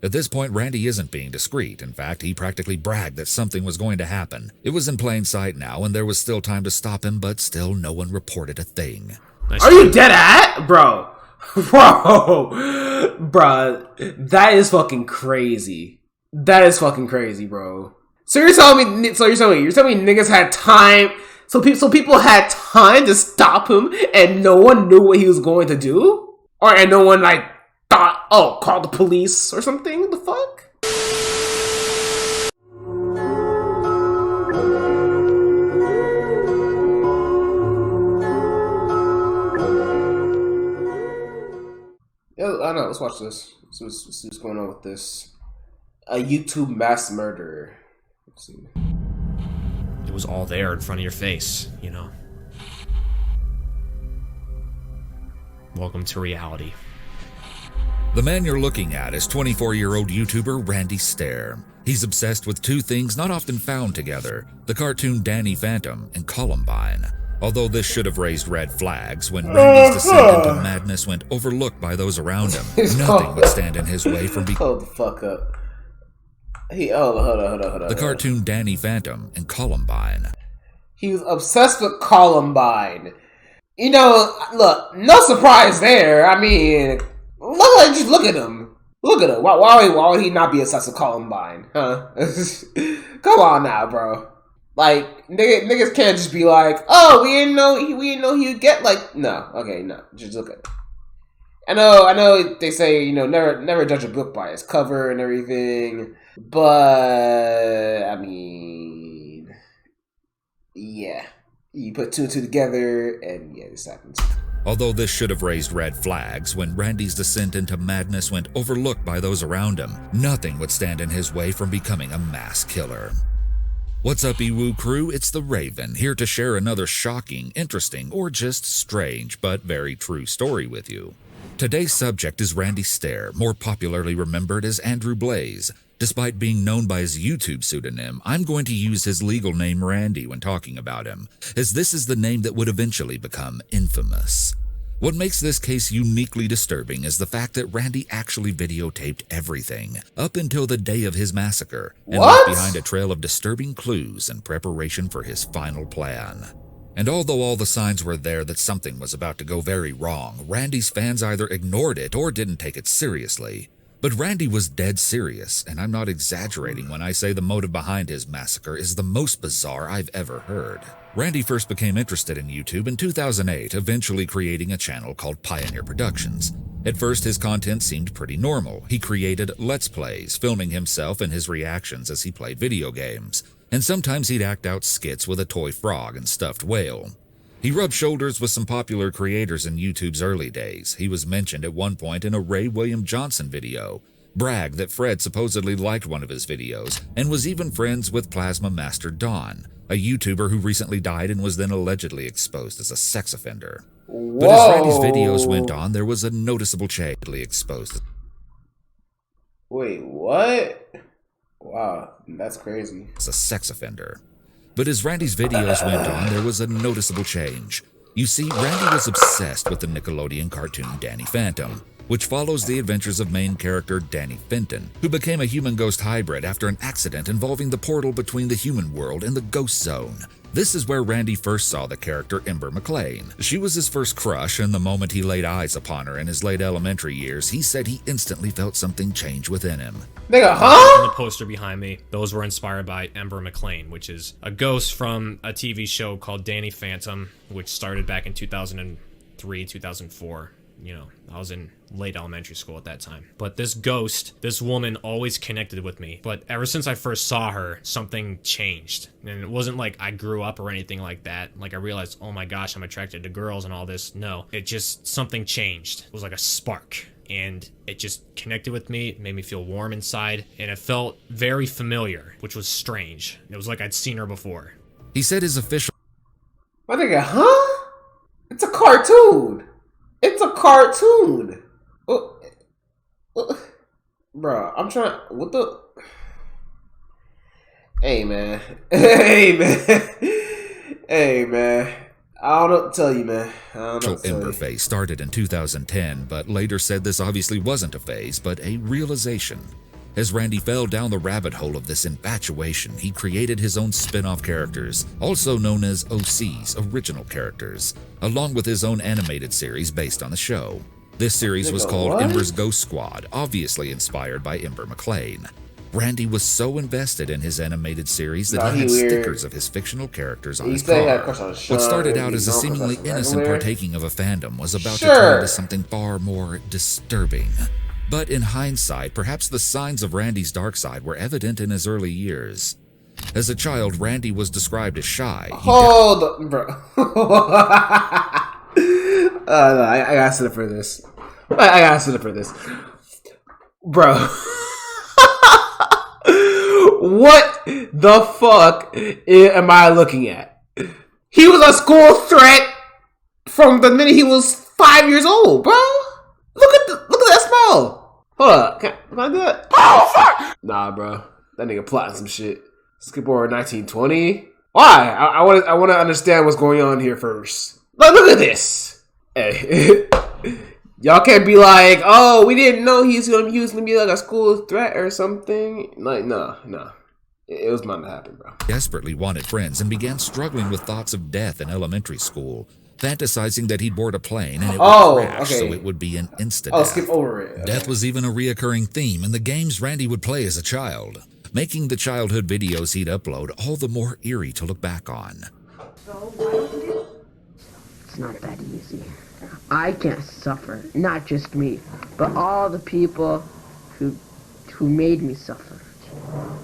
At this point, Randy isn't being discreet. In fact, he practically bragged that something was going to happen. It was in plain sight now, and there was still time to stop him, but still no one reported a thing. Are you dead at? Bro. Bro. That is fucking crazy. That is fucking crazy, bro. So you're telling me niggas had time, so people had time to stop him, and no one knew what he was going to do? And no one, like, thought, oh, call the police or something? What the fuck? Yeah, I know, let's watch this. Let's see what's going on with this. A YouTube mass murder. Let's see. It was all there in front of your face, you know. Welcome to reality. The man you're looking at is 24-year-old YouTuber Randy Stair. He's obsessed with two things not often found together, the cartoon Danny Phantom and Columbine. Although this should have raised red flags, when Randy's descent into madness went overlooked by those around him, nothing would stand in his way from Hold the fuck up. Hold on. The cartoon Danny Phantom and Columbine. He was obsessed with Columbine. You know, look, no surprise there. I mean, just look at him. Look at him. Why would he not be obsessed with Columbine? Huh? Come on now, bro. Like, niggas can't just be like, oh, we didn't know he would get, like, no. Okay, no. Just look at it. I know they say, you know, never judge a book by its cover and everything, but, I mean, yeah. You put two and two together, and yeah, this happens. Although this should have raised red flags, when Randy's descent into madness went overlooked by those around him, nothing would stand in his way from becoming a mass killer. What's up, Ewu crew? It's the Raven, here to share another shocking, interesting, or just strange, but very true story with you. Today's subject is Randy Stair, more popularly remembered as Andrew Blaze. Despite being known by his YouTube pseudonym, I'm going to use his legal name Randy when talking about him, as this is the name that would eventually become infamous. What makes this case uniquely disturbing is the fact that Randy actually videotaped everything, up until the day of his massacre, and left behind a trail of disturbing clues in preparation for his final plan. And although all the signs were there that something was about to go very wrong, Randy's fans either ignored it or didn't take it seriously. But Randy was dead serious, and I'm not exaggerating when I say the motive behind his massacre is the most bizarre I've ever heard. Randy first became interested in YouTube in 2008, eventually creating a channel called Pioneer Productions. At first, his content seemed pretty normal. He created Let's Plays, filming himself and his reactions as he played video games. And sometimes he'd act out skits with a toy frog and stuffed whale. He rubbed shoulders with some popular creators in YouTube's early days. He was mentioned at one point in a Ray William Johnson video, bragged that Fred supposedly liked one of his videos, and was even friends with Plasma Master Dawn, a YouTuber who recently died and was then allegedly exposed as a sex offender. Whoa. But as Randy's videos went on, there was a noticeable change. Exposed. Wait, what? Wow, that's crazy. As a sex offender. But as Randy's videos went on, there was a noticeable change. You see, Randy was obsessed with the Nickelodeon cartoon Danny Phantom, which follows the adventures of main character Danny Fenton, who became a human-ghost hybrid after an accident involving the portal between the human world and the ghost zone. This is where Randy first saw the character Ember McLean. She was his first crush, and the moment he laid eyes upon her in his late elementary years, he said he instantly felt something change within him. Nigga, huh? The poster behind me, those were inspired by Ember McLean, which is a ghost from a TV show called Danny Phantom, which started back in 2003, 2004. You know, I was in late elementary school at that time. But this ghost, this woman always connected with me. But ever since I first saw her, something changed. And it wasn't like I grew up or anything like that. Like I realized, oh my gosh, I'm attracted to girls and all this. No, it just, something changed. It was like a spark. And it just connected with me. It made me feel warm inside. And it felt very familiar, which was strange. It was like I'd seen her before. He said his official... My nigga, huh? It's a cartoon. It's a cartoon. Bro, I'm trying... What the... Hey, man. Hey, man. Hey, man. I don't know what to tell you, man. Ember phase started in 2010, but later said this obviously wasn't a phase, but a realization. As Randy fell down the rabbit hole of this infatuation, he created his own spin-off characters, also known as OC's, original characters, along with his own animated series based on the show. This series was called Ember's Ghost Squad, obviously inspired by Ember McLean. Randy was so invested in his animated series that he had stickers of his fictional characters on his car. What started out as a seemingly innocent partaking of a fandom was about to turn into something far more disturbing. But in hindsight, perhaps the signs of Randy's dark side were evident in his early years. As a child, Randy was described as shy. Hold on, bro. No, I gotta sit up for this. I gotta sit up for this. Bro. What the fuck am I looking at? He was a school threat from the minute he was 5 years old, bro. Look at that smile. Hold up. Can I do it? Oh, fuck! Nah, bro. That nigga plotting some shit. Skip over 1920. Why? I want to understand what's going on here first. Look at this. Hey. Y'all can't be like, oh, we didn't know he was gonna be like a school threat or something. Like, no. It was bound to happen, bro. Desperately wanted friends and began struggling with thoughts of death in elementary school, fantasizing that he'd board a plane and it would crash, so it would be an instant death. Skip over it. Okay. Death was even a reoccurring theme in the games Randy would play as a child, making the childhood videos he'd upload all the more eerie to look back on. It's not that easy. I can't suffer, not just me, but all the people who made me suffer.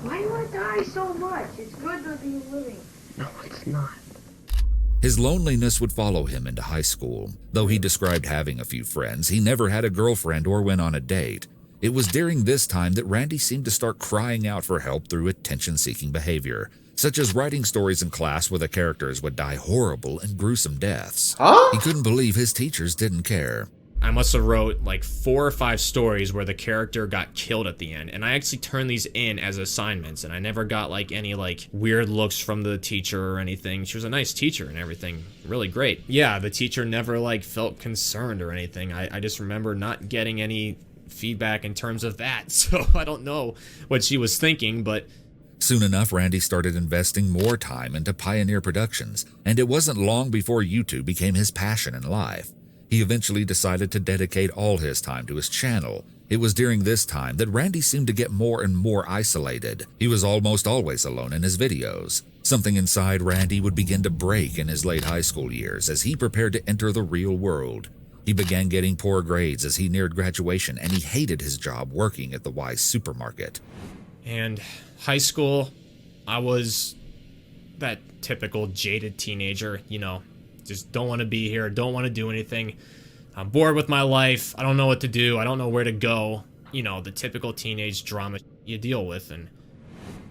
Why do you want to die so much? It's good to be living. No, it's not. His loneliness would follow him into high school. Though he described having a few friends, he never had a girlfriend or went on a date. It was during this time that Randy seemed to start crying out for help through attention-seeking behavior, such as writing stories in class where the characters would die horrible and gruesome deaths. He couldn't believe his teachers didn't care. I must have wrote like 4 or 5 stories where the character got killed at the end, and I actually turned these in as assignments, and I never got like any like weird looks from the teacher or anything. She was a nice teacher and everything, really great. Yeah, the teacher never like felt concerned or anything. I just remember not getting any feedback in terms of that, so I don't know what she was thinking, but... Soon enough, Randy started investing more time into Pioneer Productions, and it wasn't long before YouTube became his passion in life. He eventually decided to dedicate all his time to his channel. It was during this time that Randy seemed to get more and more isolated. He was almost always alone in his videos. Something inside Randy would begin to break in his late high school years as he prepared to enter the real world. He began getting poor grades as he neared graduation, and he hated his job working at the Wise supermarket. And high school, I was that typical jaded teenager, you know, just don't want to be here, don't want to do anything. I'm bored with my life, I don't know what to do, I don't know where to go. You know, the typical teenage drama you deal with. And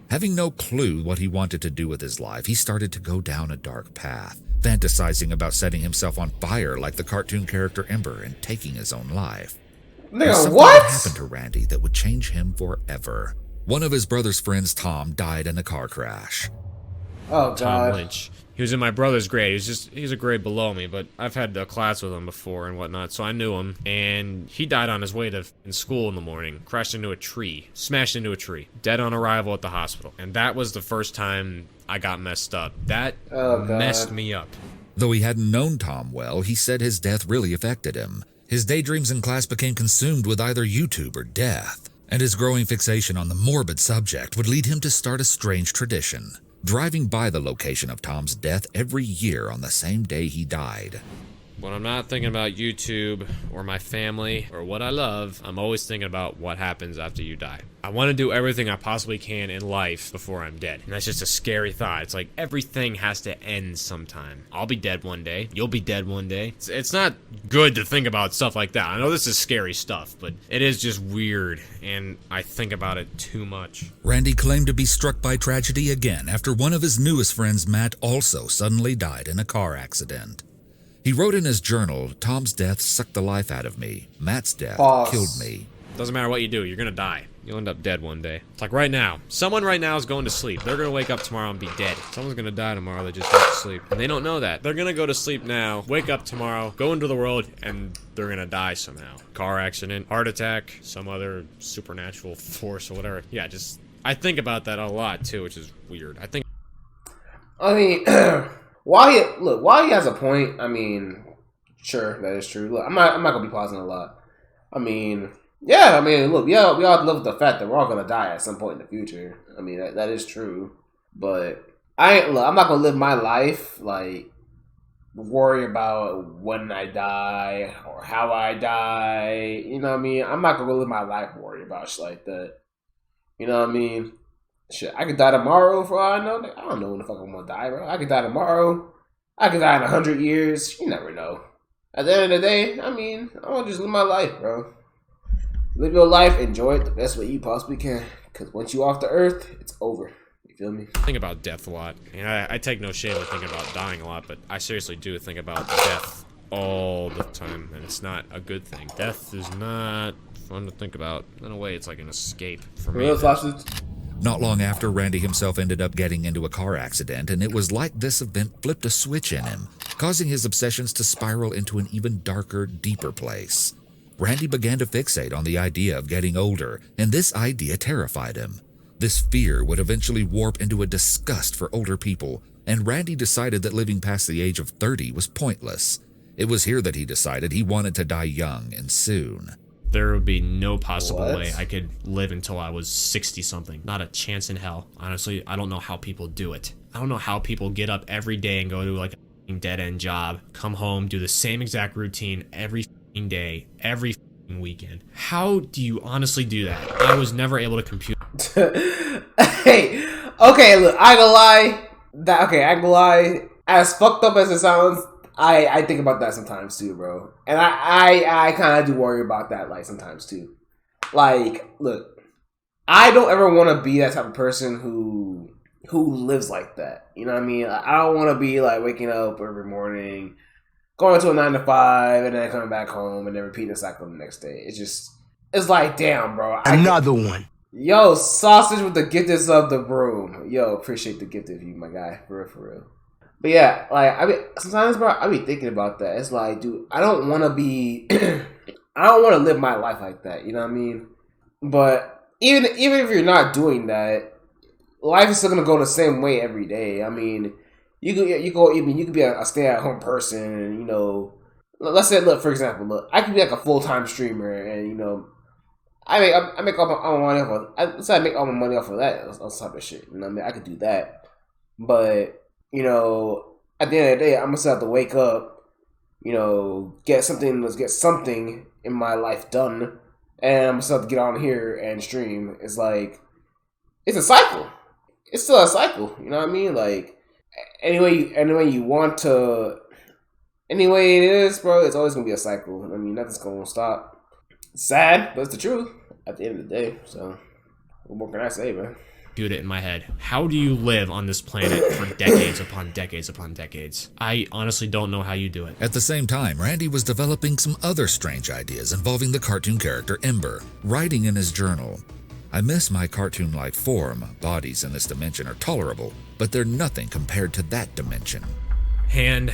having no clue what he wanted to do with his life, he started to go down a dark path, fantasizing about setting himself on fire like the cartoon character Ember and taking his own life. Nigga, what? Happened to Randy that would change him forever. One of his brother's friends, Tom, died in a car crash. Oh, God. Tom Lynch. He was in my brother's grade. He's a grade below me, but I've had a class with him before and whatnot, so I knew him. And he died on his way to in school in the morning, crashed into a tree, smashed into a tree, dead on arrival at the hospital. And that was the first time I got messed up. That messed me up. Though he hadn't known Tom well, he said his death really affected him. His daydreams in class became consumed with either YouTube or death, and his growing fixation on the morbid subject would lead him to start a strange tradition, driving by the location of Tom's death every year on the same day he died. When I'm not thinking about YouTube or my family or what I love, I'm always thinking about what happens after you die. I want to do everything I possibly can in life before I'm dead. And that's just a scary thought. It's like everything has to end sometime. I'll be dead one day. You'll be dead one day. It's not good to think about stuff like that. I know this is scary stuff, but it is just weird. And I think about it too much. Randy claimed to be struck by tragedy again after one of his newest friends, Matt, also suddenly died in a car accident. He wrote in his journal, "Tom's death sucked the life out of me. Matt's death killed me." Doesn't matter what you do, you're gonna die. You'll end up dead one day. It's like right now. Someone right now is going to sleep. They're going to wake up tomorrow and be dead. Someone's going to die tomorrow. They just went to sleep. And they don't know that. They're going to go to sleep now, wake up tomorrow, go into the world, and they're going to die somehow. Car accident, heart attack, some other supernatural force or whatever. Yeah, just... I think about that a lot, too, which is weird. I mean, while he has a point, I mean, sure, that is true. Look, I'm not going to be pausing a lot. I mean... Yeah, I mean, look, we all have to live with the fact that we're all gonna die at some point in the future. I mean, that is true. But I'm not gonna live my life like worry about when I die or how I die. You know what I mean? I'm not gonna live my life worry about shit like that. You know what I mean? Shit, I could die tomorrow for all I know. I don't know when the fuck I'm gonna die, bro. I could die tomorrow. I could die in 100 years. You never know. At the end of the day, I mean, I want to just live my life, bro. Live your life, enjoy it the best way you possibly can. Because once you off the earth, it's over. You feel me? I think about death a lot. And I take no shame in thinking about dying a lot, but I seriously do think about death all the time. And it's not a good thing. Death is not fun to think about. In a way, it's like an escape for me. Not long after, Randy himself ended up getting into a car accident, and it was like this event flipped a switch in him, causing his obsessions to spiral into an even darker, deeper place. Randy began to fixate on the idea of getting older, and this idea terrified him. This fear would eventually warp into a disgust for older people, and Randy decided that living past the age of 30 was pointless. It was here that he decided he wanted to die young and soon. There would be no possible way I could live until I was 60-something. Not a chance in hell. Honestly, I don't know how people do it. I don't know how people get up every day and go to like a dead-end job, come home, do the same exact routine every day, every weekend. How do you honestly do that? I was never able to compute. Hey, okay, look, I ain't gonna lie. As fucked up as it sounds, I think about that sometimes too, bro. And I kind of do worry about that, like, sometimes too. Like, look, I don't ever want to be that type of person who lives like that. You know what I mean? I don't want to be like waking up every morning, going to a 9 to 5, and then coming back home and then repeating the cycle the next day. It's like, damn, bro. Another one. Yo, sausage with the giftedness of the broom. Yo, appreciate the gift of you, my guy. For real. But yeah, like, sometimes, bro, I be thinking about that. It's like, dude, I don't want to be, I don't want to live my life like that. You know what I mean? But even if you're not doing that, life is still gonna go the same way every day. I mean, you could be a stay-at-home person, and, you know, let's say, look, for example, I could be like a full-time streamer, and, you know, I make all my money off of, I make all my money off of that type of shit. You know what I mean? I could do that, but, you know, at the end of the day, I'm gonna still have to wake up, you know, get something in my life done, and I'm gonna still have to get on here and stream. It's like, it's a cycle. It's still a cycle. You know what I mean? Like, anyway it is, bro. It's always gonna be a cycle. I mean, nothing's gonna stop. It's sad, but it's the truth at the end of the day. So, what more can I say, man? It in my head. How do you live on this planet for decades upon decades upon decades? I honestly don't know how you do it. At the same time, Randy was developing some other strange ideas involving the cartoon character Ember, writing in his journal, "I miss my cartoon-like form. Bodies in this dimension are tolerable, but they're nothing compared to that dimension." And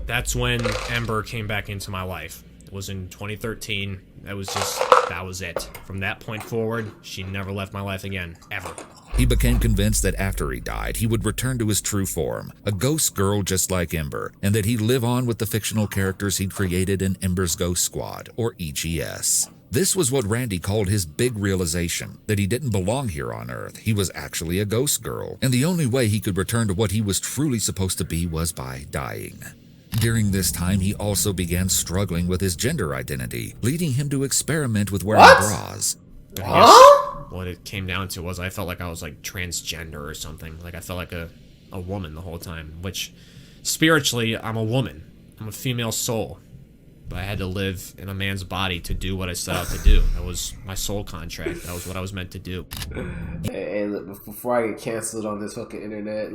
that's when Ember came back into my life. It was in 2013. That was it. From that point forward, she never left my life again, ever. He became convinced that after he died, he would return to his true form, a ghost girl just like Ember, and that he'd live on with the fictional characters he'd created in Ember's Ghost Squad, or EGS. This was what Randy called his big realization, that he didn't belong here on Earth. He was actually a ghost girl, and the only way he could return to what he was truly supposed to be was by dying. During this time, he also began struggling with his gender identity, leading him to experiment with wearing bras. What it came down to was I felt like I was like transgender or something. Like I felt like a woman the whole time, which spiritually I'm a woman. I'm a female soul. But I had to live in a man's body to do what I set out to do. That was my soul contract. That was what I was meant to do. And look, before I get canceled on this fucking internet,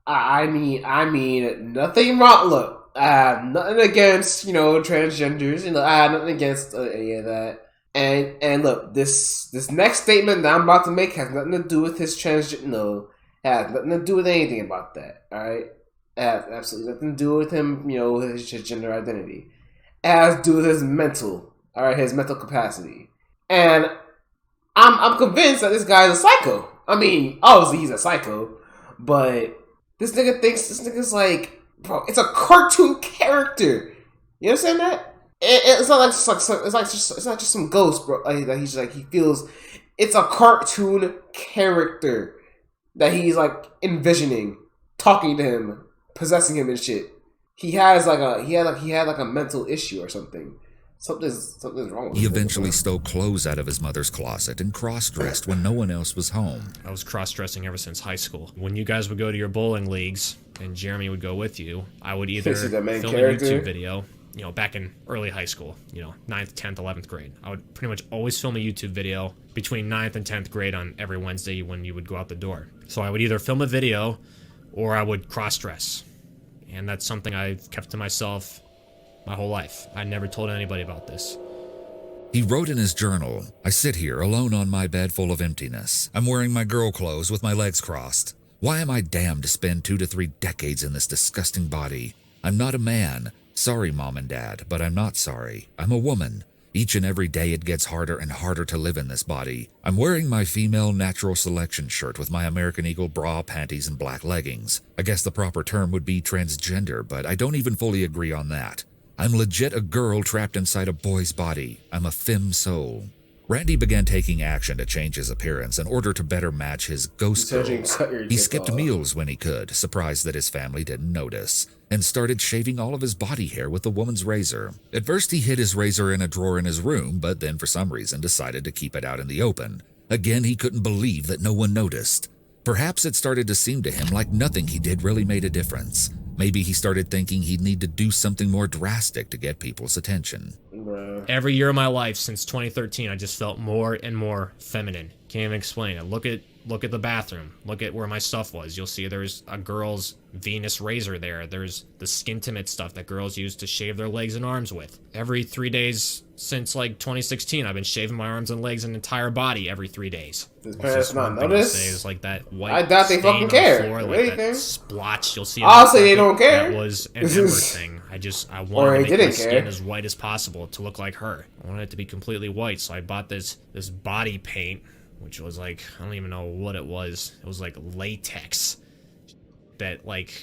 I mean, nothing wrong. Look, I have nothing against, you know, transgenders. You know, I have nothing against any of that. And look, this next statement that I'm about to make has nothing to do with his transgender. No, has nothing to do with anything about that. All right, it has absolutely nothing to do with him. His gender identity. It has to do with his mental. All right, his mental capacity. And I'm convinced that this guy is a psycho. I mean, obviously he's a psycho, but this nigga's like, bro, it's a cartoon character. You understand that? It's not just some ghost, bro. Like he's like, he feels it's a cartoon character that he's like envisioning, talking to him, possessing him and shit. He had like a mental issue or something. Something's wrong with him. He eventually stole clothes out of his mother's closet and cross-dressed when no one else was home. I was cross-dressing ever since high school. When you guys would go to your bowling leagues and Jeremy would go with you, I would either film a YouTube video, back in early high school, 9th, 10th, 11th grade. I would pretty much always film a YouTube video between 9th and 10th grade on every Wednesday when you would go out the door. So I would either film a video or I would cross-dress. And that's something I've kept to myself my whole life. I never told anybody about this. He wrote in his journal, "I sit here alone on my bed full of emptiness. I'm wearing my girl clothes with my legs crossed. Why am I damned to spend 2 to 3 decades in this disgusting body? I'm not a man. Sorry, Mom and Dad, but I'm not sorry. I'm a woman. Each and every day it gets harder and harder to live in this body. I'm wearing my female natural selection shirt with my American Eagle bra, panties, and black leggings. I guess the proper term would be transgender, but I don't even fully agree on that. I'm legit a girl trapped inside a boy's body. I'm a femme soul." Randy began taking action to change his appearance in order to better match his ghost goals. He skipped meals when he could, surprised that his family didn't notice, and started shaving all of his body hair with a woman's razor. At first he hid his razor in a drawer in his room, but then for some reason decided to keep it out in the open. Again, he couldn't believe that no one noticed. Perhaps it started to seem to him like nothing he did really made a difference. Maybe he started thinking he'd need to do something more drastic to get people's attention. Every year of my life since 2013, I just felt more and more feminine. Can't even explain it. Look at the bathroom. Look at where my stuff was. You'll see there's a girl's Venus razor there. There's the Skintimate stuff that girls use to shave their legs and arms with. Every 3 days since like 2016, I've been shaving my arms and legs and entire body every 3 days. His parents not notice? It's like that white I doubt they fucking care. Floor, like that splotch you'll see. I'll say they don't care. That was an Ember thing. I wanted to make my skin as white as possible to look like her. I wanted it to be completely white, so I bought this body paint, which was like, I don't even know what it was. It was like latex that like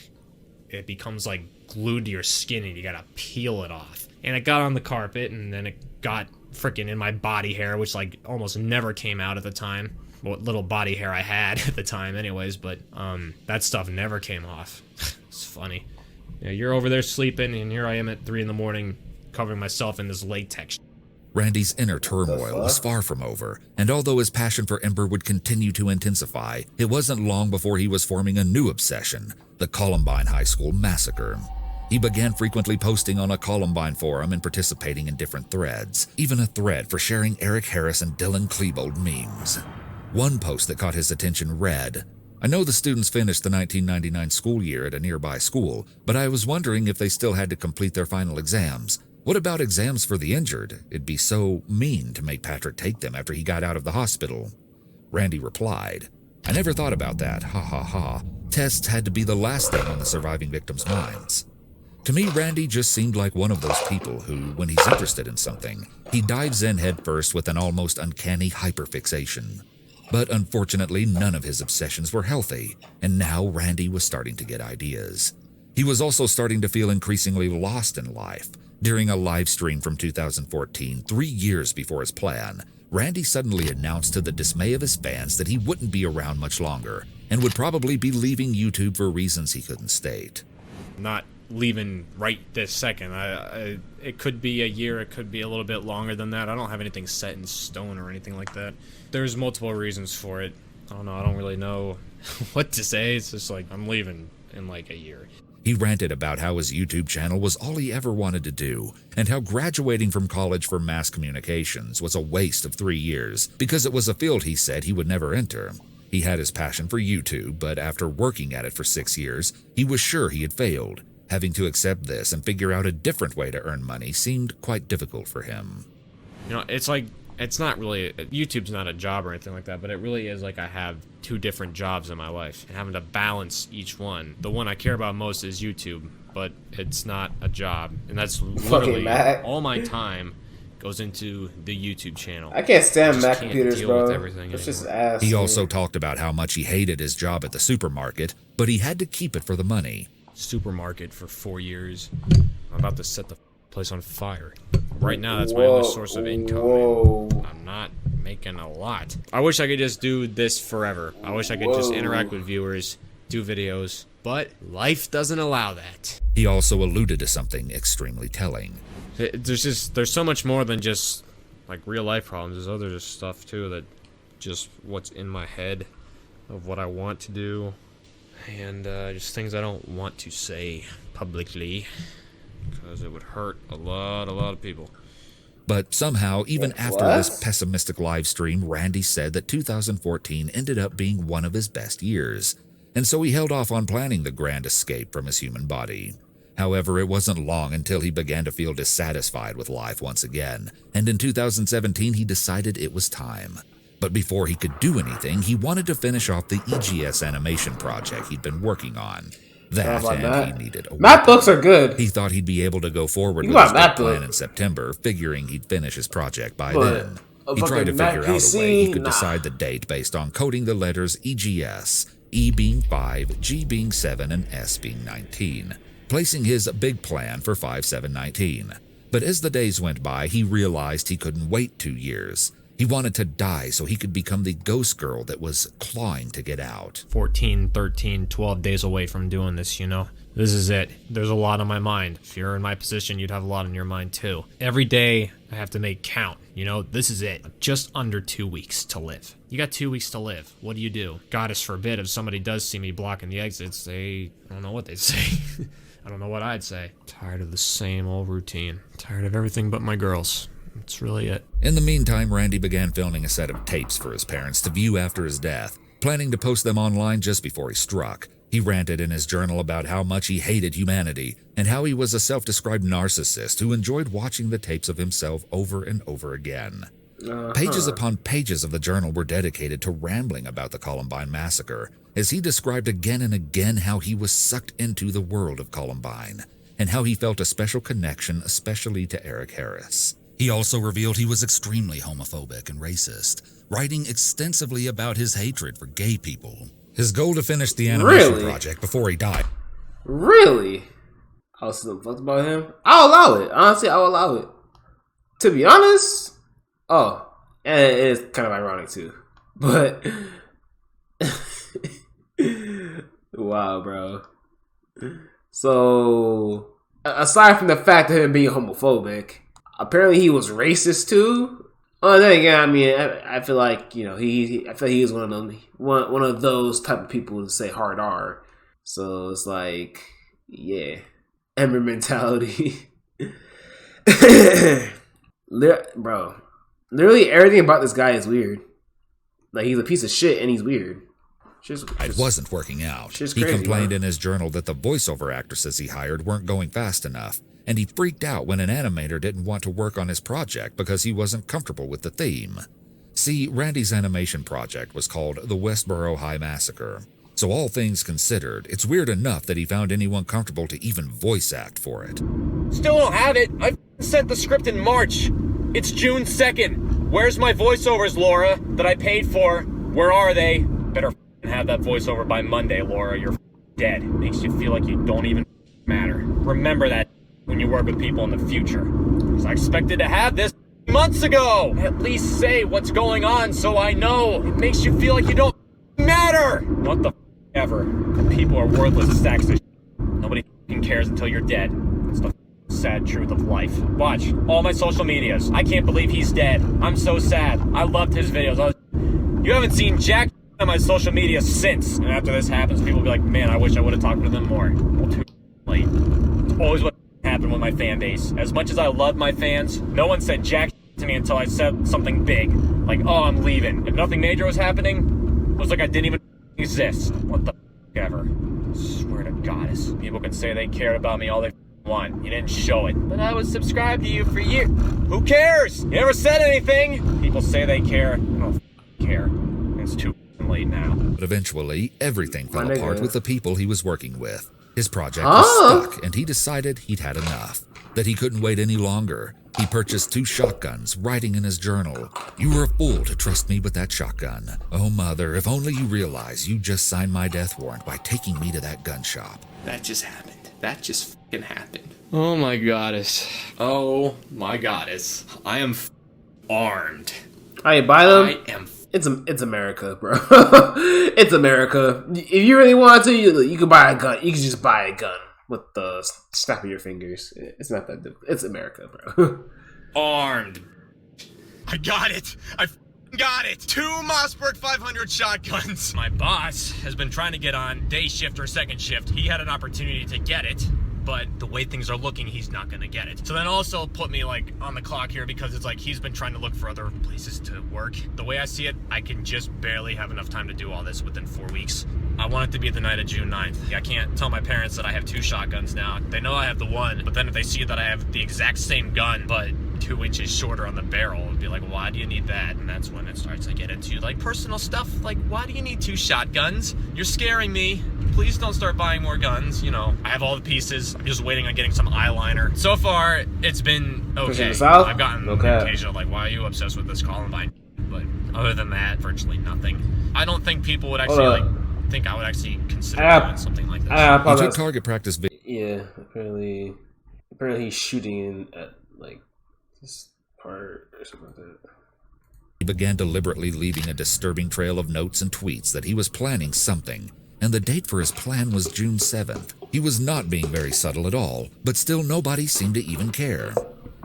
it becomes like glued to your skin and you gotta peel it off. And it got on the carpet and then it got freaking in my body hair, which like almost never came out at the time. What little body hair I had at the time anyways, but that stuff never came off. It's funny. Yeah, you're over there sleeping and here I am at 3 a.m. covering myself in this latex. Randy's inner turmoil was far from over, and although his passion for Ember would continue to intensify, it wasn't long before he was forming a new obsession, the Columbine High School massacre. He began frequently posting on a Columbine forum and participating in different threads, even a thread for sharing Eric Harris and Dylan Klebold memes. One post that caught his attention read, "I know the students finished the 1999 school year at a nearby school, but I was wondering if they still had to complete their final exams. What about exams for the injured? It'd be so mean to make Patrick take them after he got out of the hospital." Randy replied, "I never thought about that, ha ha ha. Tests had to be the last thing on the surviving victims' minds." To me, Randy just seemed like one of those people who, when he's interested in something, he dives in headfirst with an almost uncanny hyperfixation. But unfortunately, none of his obsessions were healthy, and now Randy was starting to get ideas. He was also starting to feel increasingly lost in life. During a live stream from 2014, 3 years before his plan, Randy suddenly announced to the dismay of his fans that he wouldn't be around much longer, and would probably be leaving YouTube for reasons he couldn't state. Not leaving right this second. It could be a year, it could be a little bit longer than that. I don't have anything set in stone or anything like that. There's multiple reasons for it. I don't really know what to say. It's just like, I'm leaving in like a year. He ranted about how his YouTube channel was all he ever wanted to do, and how graduating from college for mass communications was a waste of 3 years, because it was a field he said he would never enter. He had his passion for YouTube, but after working at it for 6 years, he was sure he had failed. Having to accept this and figure out a different way to earn money seemed quite difficult for him. It's like it's not really, YouTube's not a job or anything like that, but it really is like I have 2 different jobs in my life and having to balance each one. The one I care about most is YouTube, but it's not a job, and that's literally all my time goes into the YouTube channel. I can't stand Mac computers, bro. It's just ass. He also talked about how much he hated his job at the supermarket, but he had to keep it for the money. Supermarket for 4 years. I'm about to set the place on fire. Right now, that's my only source of income. I'm not making a lot. I wish I could just do this forever. I wish I could just interact with viewers, do videos, but life doesn't allow that. He also alluded to something extremely telling. There's so much more than just like real life problems. There's other stuff too, that just what's in my head of what I want to do, and just things I don't want to say publicly because it would hurt a lot of people. But somehow, even after this pessimistic live stream, Randy said that 2014 ended up being one of his best years, and so he held off on planning the grand escape from his human body. However, it wasn't long until he began to feel dissatisfied with life once again, and in 2017 he decided it was time. But before he could do anything, he wanted to finish off the EGS animation project he'd been working on. He needed a math books are good. He thought he'd be able to go forward with his big plan in September, figuring he'd finish his project by then. He tried to figure out a way he could decide the date based on coding the letters EGS, E being 5, G being 7, and S being 19, placing his big plan for 5/7/19. But as the days went by, he realized he couldn't wait 2 years. He wanted to die so he could become the ghost girl that was clawing to get out. 14, 13, 12 days away from doing this, you know? This is it. There's a lot on my mind. If you're in my position, you'd have a lot on your mind too. Every day I have to make count, you know? This is it. Just under 2 weeks to live. You got 2 weeks to live. What do you do? Goddess forbid, if somebody does see me blocking the exits, I don't know what they'd say. I don't know what I'd say. Tired of the same old routine. Tired of everything but my girls. That's really it. In the meantime, Randy began filming a set of tapes for his parents to view after his death, planning to post them online just before he struck. He ranted in his journal about how much he hated humanity and how he was a self-described narcissist who enjoyed watching the tapes of himself over and over again. Pages upon pages of the journal were dedicated to rambling about the Columbine massacre, as he described again and again how he was sucked into the world of Columbine, and how he felt a special connection, especially to Eric Harris. He also revealed he was extremely homophobic and racist, writing extensively about his hatred for gay people. His goal to finish the animation project before he died. Really? I was still fucked about him. I'll allow it. Honestly, I'll allow it. To be honest, and it is kind of ironic too. But wow, bro. So aside from the fact of him being homophobic, apparently he was racist too. Oh, then again, I mean, I feel like, you know, I feel like he was one of those type of people to say hard R. So it's like, yeah, Ember mentality. Bro, literally everything about this guy is weird. Like, he's a piece of shit and he's weird. It wasn't working out. Crazy, he complained in his journal that the voiceover actresses he hired weren't going fast enough, and he freaked out when an animator didn't want to work on his project because he wasn't comfortable with the theme. See, Randy's animation project was called the Westboro High Massacre, so all things considered, it's weird enough that he found anyone comfortable to even voice act for it. Still don't have it. I sent the script in March. It's June 2nd. Where's my voiceovers, Laura, that I paid for? Where are they? Better have that voiceover by Monday, Laura. You're dead. Makes you feel like you don't even matter. Remember that when you work with people in the future. Because I expected to have this months ago. At least say what's going on so I know. It makes you feel like you don't matter. What the ever. People are worthless sacks of shit. Nobody cares until you're dead. It's the sad truth of life. Watch all my social medias. I can't believe he's dead. I'm so sad. I loved his videos. You haven't seen jack on my social media since. And after this happens, people will be like, man, I wish I would have talked to them more. Well, too late. It's always what happened with my fan base. As much as I love my fans, no one said jack to me until I said something big. Like, oh, I'm leaving. If nothing major was happening, it was like I didn't even exist. What the ever. I swear to goddess. People can say they cared about me all they want. You didn't show it. But I was subscribed to you for years. Who cares? You never said anything. People say they care. I don't care. It's too late now. But eventually, everything fell apart with the people he was working with. His project was stuck, and he decided he'd had enough, that he couldn't wait any longer. He purchased 2 shotguns, writing in his journal, "You were a fool to trust me with that shotgun. Oh, mother, if only you realize you just signed my death warrant by taking me to that gun shop." That just happened. That just fucking happened. Oh my goddess. Oh my goddess. I am armed. I buy them. I am. It's America, bro. It's America. If you really want to, you can buy a gun. You can just buy a gun with the snap of your fingers. It's not that difficult. It's America, bro. Armed. I got it. I got it. 2 Mossberg 500 shotguns. My boss has been trying to get on day shift or second shift. He had an opportunity to get it, but the way things are looking, he's not gonna get it. So then also put me like on the clock here because it's like he's been trying to look for other places to work. The way I see it, I can just barely have enough time to do all this within 4 weeks. I want it to be the night of June 9th. I can't tell my parents that I have 2 shotguns now. They know I have the one, but then if they see that I have the exact same gun, but 2 inches shorter on the barrel, it'd be like, why do you need that? And that's when it starts to get into like personal stuff. Like, why do you need 2 shotguns? You're scaring me. Please don't start buying more guns. You know, I have all the pieces. I'm just waiting on getting some eyeliner. So far, it's been okay. I've gotten occasional like, why are you obsessed with this Columbine? But other than that, virtually nothing. I don't think people would actually think I would actually consider doing something like this. He took target practice video. Yeah, apparently he's shooting at like this part or something like that. He began deliberately leaving a disturbing trail of notes and tweets that he was planning something, and the date for his plan was June 7th. He was not being very subtle at all, but still nobody seemed to even care.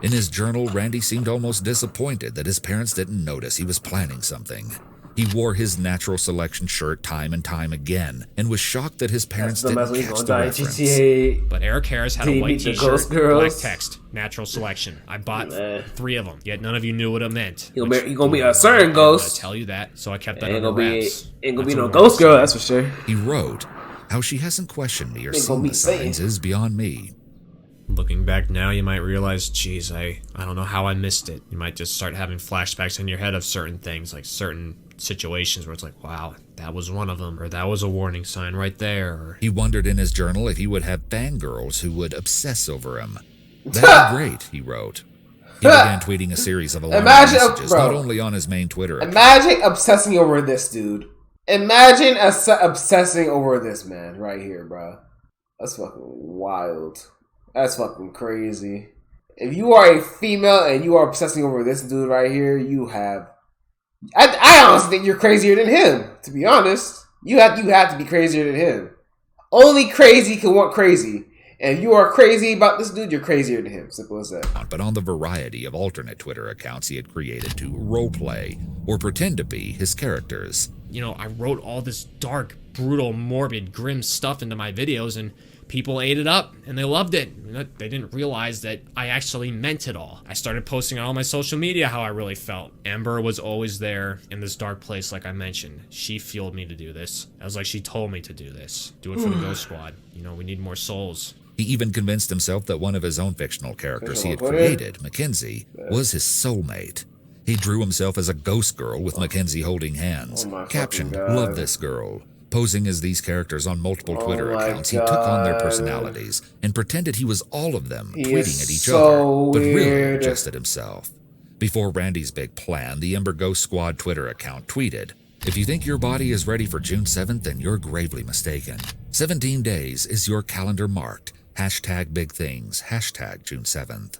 In his journal, Randy seemed almost disappointed that his parents didn't notice he was planning something. He wore his natural selection shirt time and time again, and was shocked that his parents didn't catch the reference. GTA. But Eric Harris had a white t-shirt, black text, natural selection. I bought 3 of them, yet none of you knew what it meant. He gonna be a certain ghost. I tell you that, so I kept that under wraps. Ain't gonna be no ghost girl, that's for sure. He wrote, "How she hasn't questioned me or seen the signs is beyond me." Looking back now, you might realize, geez, I don't know how I missed it. You might just start having flashbacks in your head of certain things, like certain situations where it's like, wow, that was one of them, or that was a warning sign right there. Or... He wondered in his journal if he would have fangirls who would obsess over him. "That'd be great," he wrote. He began tweeting a series of alarming messages, not only on his main Twitter account. Imagine obsessing over this, dude. Imagine obsessing over this man right here, bro. That's fucking wild. That's fucking crazy. If you are a female and you are obsessing over this dude right here, you have... I honestly think you're crazier than him, to be honest. You have to be crazier than him. Only crazy can want crazy. And if you are crazy about this dude, you're crazier than him. Simple as that. But on the variety of alternate Twitter accounts he had created to roleplay or pretend to be his characters. You know, I wrote all this dark, brutal, morbid, grim stuff into my videos, and people ate it up, and they loved it. They didn't realize that I actually meant it all. I started posting on all my social media how I really felt. Amber was always there in this dark place, like I mentioned. She fueled me to do this. I was like, she told me to do this. Do it for the Ghost Squad. You know, we need more souls. He even convinced himself that one of his own fictional characters he had created, Mackenzie, was his soulmate. He drew himself as a ghost girl with Mackenzie holding hands. Captioned, "Love this girl." Posing as these characters on multiple Twitter accounts, he took on their personalities and pretended he was all of them, tweeting at each other, but really just at himself. Before Randy's big plan, the Ember Ghost Squad Twitter account tweeted, "If you think your body is ready for June 7th, then you're gravely mistaken. 17 days is your calendar marked. Hashtag big things. Hashtag June 7th.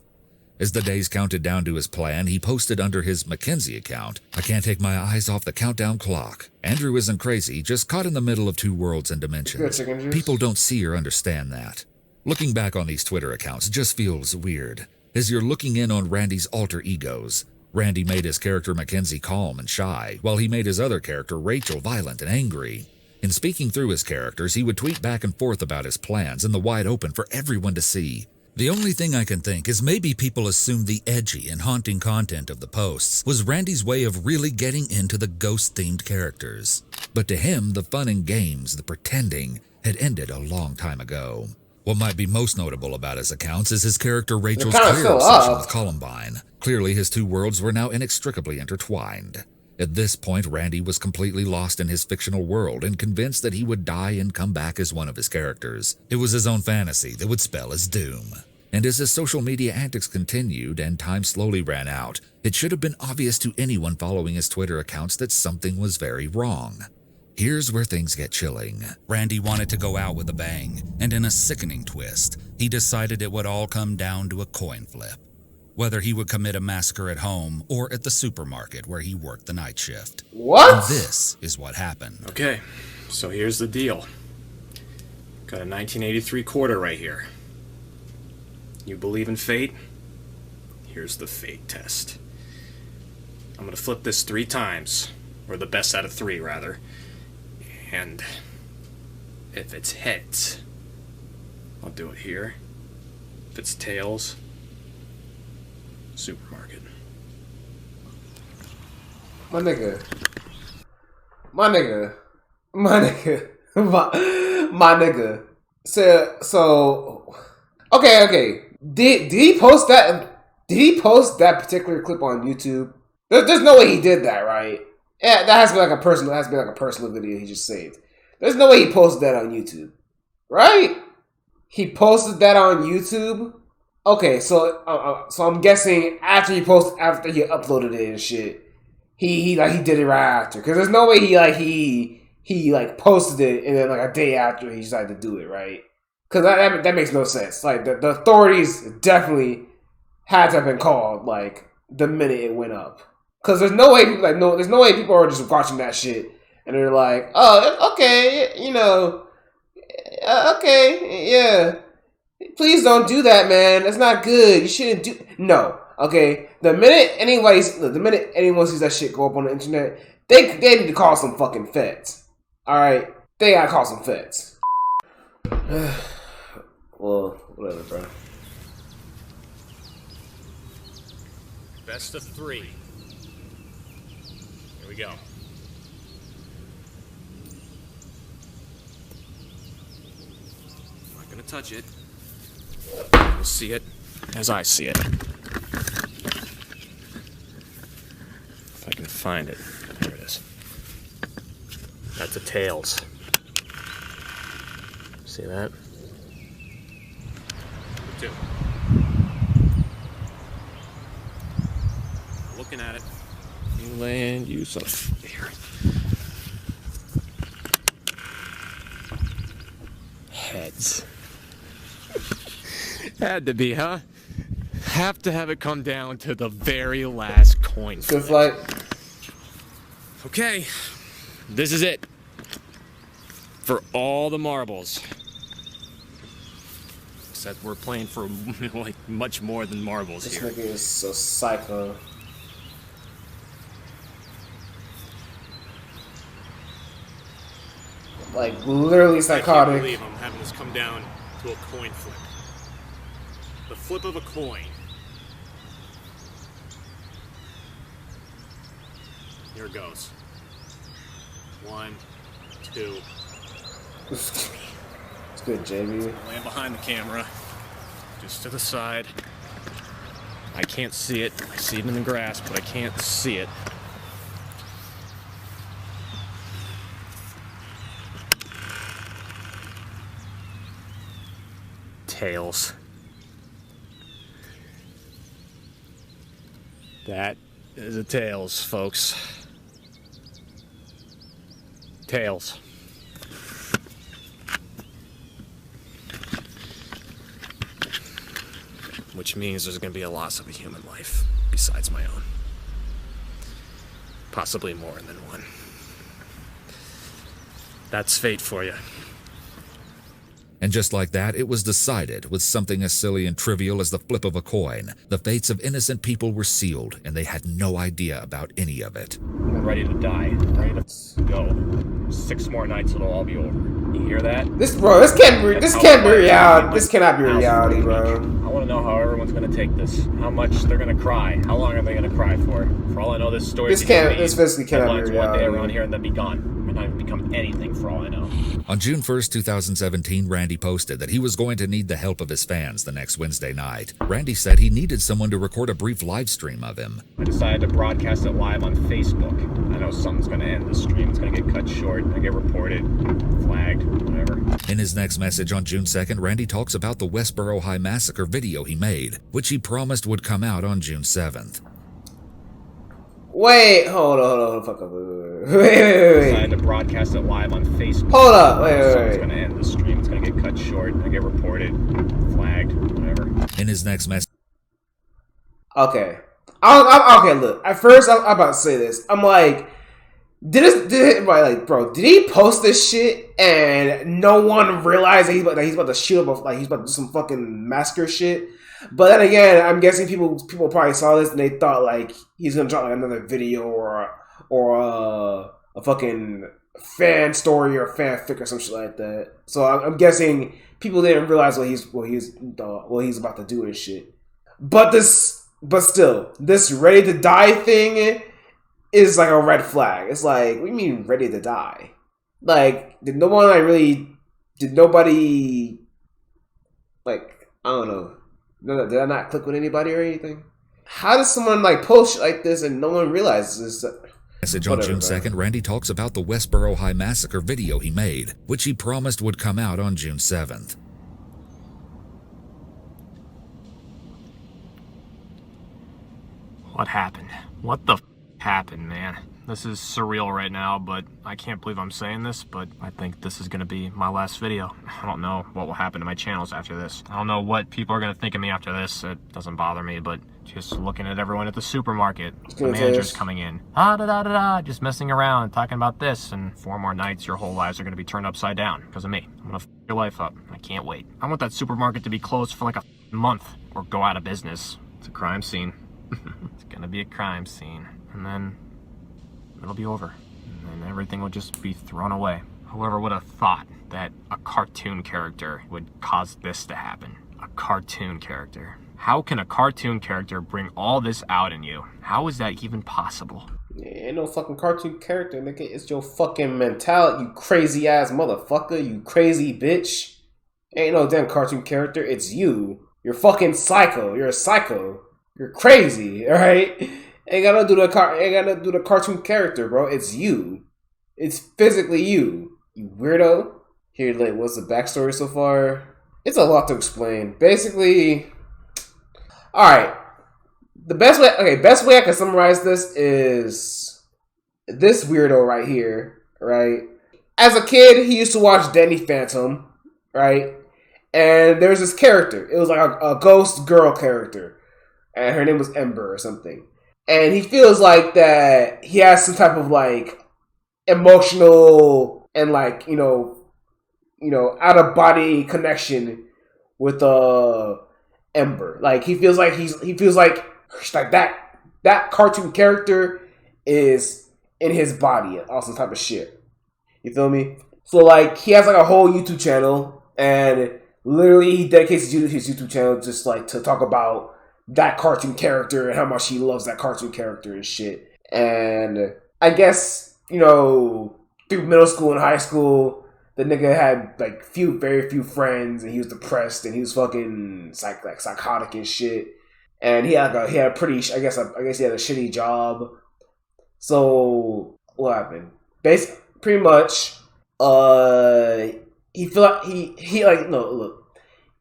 As the days counted down to his plan, he posted under his Mackenzie account, "I can't take my eyes off the countdown clock. Andrew isn't crazy, just caught in the middle of 2 worlds and dimensions. People don't see or understand that." Looking back on these Twitter accounts just feels weird, as you're looking in on Randy's alter egos. Randy made his character Mackenzie calm and shy, while he made his other character Rachel violent and angry. In speaking through his characters, he would tweet back and forth about his plans in the wide open for everyone to see. The only thing I can think is maybe people assumed the edgy and haunting content of the posts was Randy's way of really getting into the ghost-themed characters. But to him, the fun and games, the pretending, had ended a long time ago. What might be most notable about his accounts is his character Rachel's kinda clear still obsession up. with Columbine. Clearly, his two worlds were now inextricably intertwined. At this point, Randy was completely lost in his fictional world and convinced that he would die and come back as one of his characters. It was his own fantasy that would spell his doom. And as his social media antics continued and time slowly ran out, it should have been obvious to anyone following his Twitter accounts that something was very wrong. Here's where things get chilling. Randy wanted to go out with a bang, and in a sickening twist, he decided it would all come down to a coin flip. Whether he would commit a massacre at home or at the supermarket where he worked the night shift. What? And this is what happened. Okay, so here's the deal. Got a 1983 quarter right here. You believe in fate? Here's the fate test. I'm gonna flip this 3 times, or the best out of 3 rather. And if it's heads, I'll do it here. If it's tails, supermarket. My nigga. My nigga. My nigga. My nigga. So okay. Did he post that? Did he post that particular clip on YouTube? There's no way he did that, right? Yeah, that has to be like a personal. That has to be like a personal video he just saved. There's no way he posted that on YouTube, right? He posted that on YouTube. Okay, so I'm guessing after he uploaded it and shit, he did it right after. Because there's no way he posted it and then like a day after he decided to do it, right? Because that makes no sense. Like the authorities definitely had to have been called like the minute it went up. Because there's no way people are just watching that shit and they're like, oh, okay, okay, yeah. Please don't do that, man. That's not good. You shouldn't do. No, okay. The minute anyone sees that shit go up on the internet, they need to call some fucking feds. All right, they gotta call some feds. Well, whatever, bro. Best of 3. Here we go. I'm not gonna touch it. You'll see it as I see it. If I can find it. There it is. That's the tails. See that? Number 2. Looking at it. New land use of here. Heads. Had to be, huh? Have to have it come down to the very last coin flip. Just like, okay, this is it. For all the marbles. Except we're playing for like much more than marbles this here. nigga is so psycho. Like literally I psychotic. can't believe I'm having this come down to a coin flip. The flip of a coin. Here it goes. 1, 2. It's good, JB. Land behind the camera. Just to the side. I can't see it. I see it in the grass, but I can't see it. Tails. That is a tails, folks. Tails. Which means there's going to be a loss of a human life besides my own. Possibly more than one. That's fate for you. And just like that, it was decided, with something as silly and trivial as the flip of a coin. The fates of innocent people were sealed, and they had no idea about any of it. I'm ready to die. Ready to go. 6 more nights, it'll all be over. You hear that? This can't be reality. This cannot be reality, bro. I want to know how everyone's going to take this. How much they're going to cry. How long are they going to cry for? For all I know, this story. This physically cannot be one day reality. around here and then be gone. might not even become anything for all I know. On June 1st, 2017, Randy posted that he was going to need the help of his fans the next Wednesday night. Randy said he needed someone to record a brief live stream of him. I decided to broadcast it live on Facebook. I know something's gonna end the stream. It's gonna get cut short. I get reported, flagged, whatever. In his next message on June 2nd, Randy talks about the Westboro High Massacre video he made, which he promised would come out on June 7th. Wait, hold on, fuck up. Wait. I decided to broadcast it live on Facebook. Hold up, wait. Something's gonna end the stream. It's gonna get cut short. I get reported, flagged, whatever. In his next message. Okay. Okay, look. At first, I'm about to say this. I'm like, did he post this shit and no one realized that he's about to shoot up, like he's about to do some fucking massacre shit? But then again, I'm guessing people probably saw this and they thought like he's gonna drop like another video or a fucking fan story or fanfic or some shit like that. So I'm guessing people didn't realize what he's about to do and shit. But still, this ready to die thing is like a red flag. It's like, what do you mean ready to die? Like, did nobody like, I don't know. No, did I not click with anybody or anything? How does someone like post shit like this and no one realizes this? Message on June 2nd, Randy talks about the Westboro High Massacre video he made, which he promised would come out on June 7th. What happened? What the happened, man? This is surreal right now, but I can't believe I'm saying this, but I think this is going to be my last video. I don't know what will happen to my channels after this. I don't know what people are going to think of me after this. It doesn't bother me, but just looking at everyone at the supermarket, the manager's coming in, just messing around, talking about this, and 4 more nights your whole lives are going to be turned upside down because of me. I'm going to f your life up. I can't wait. I want that supermarket to be closed for like a month or go out of business. It's a crime scene. It's going to be a crime scene. And then it'll be over, and then everything will just be thrown away. Whoever would have thought that a cartoon character would cause this to happen? A cartoon character. How can a cartoon character bring all this out in you? How is that even possible? Ain't no fucking cartoon character, nigga. It's your fucking mentality, you crazy ass motherfucker, you crazy bitch. Ain't no damn cartoon character, it's you. You're fucking psycho. You're a psycho. You're crazy, alright? Ain't gotta do the cartoon character, bro. It's you. It's physically you. You weirdo. Here, like, what's the backstory so far? It's a lot to explain. Basically, alright. The best way I can summarize this is this weirdo right here, right? As a kid, he used to watch Danny Phantom, right? And there's this character. It was like a ghost girl character. And her name was Ember or something. And he feels like that he has some type of like emotional and like, you know, out of body connection with Ember. Like he feels like that cartoon character is in his body, all some type of shit. You feel me? So like he has like a whole YouTube channel, and literally he dedicates his YouTube channel just like to talk about that cartoon character and how much he loves that cartoon character and shit. And I guess, you know, through middle school and high school, the nigga had like very few friends, and he was depressed, and he was fucking psychotic and shit. And he had a pretty, I guess he had a shitty job. So what happened? Pretty much, he felt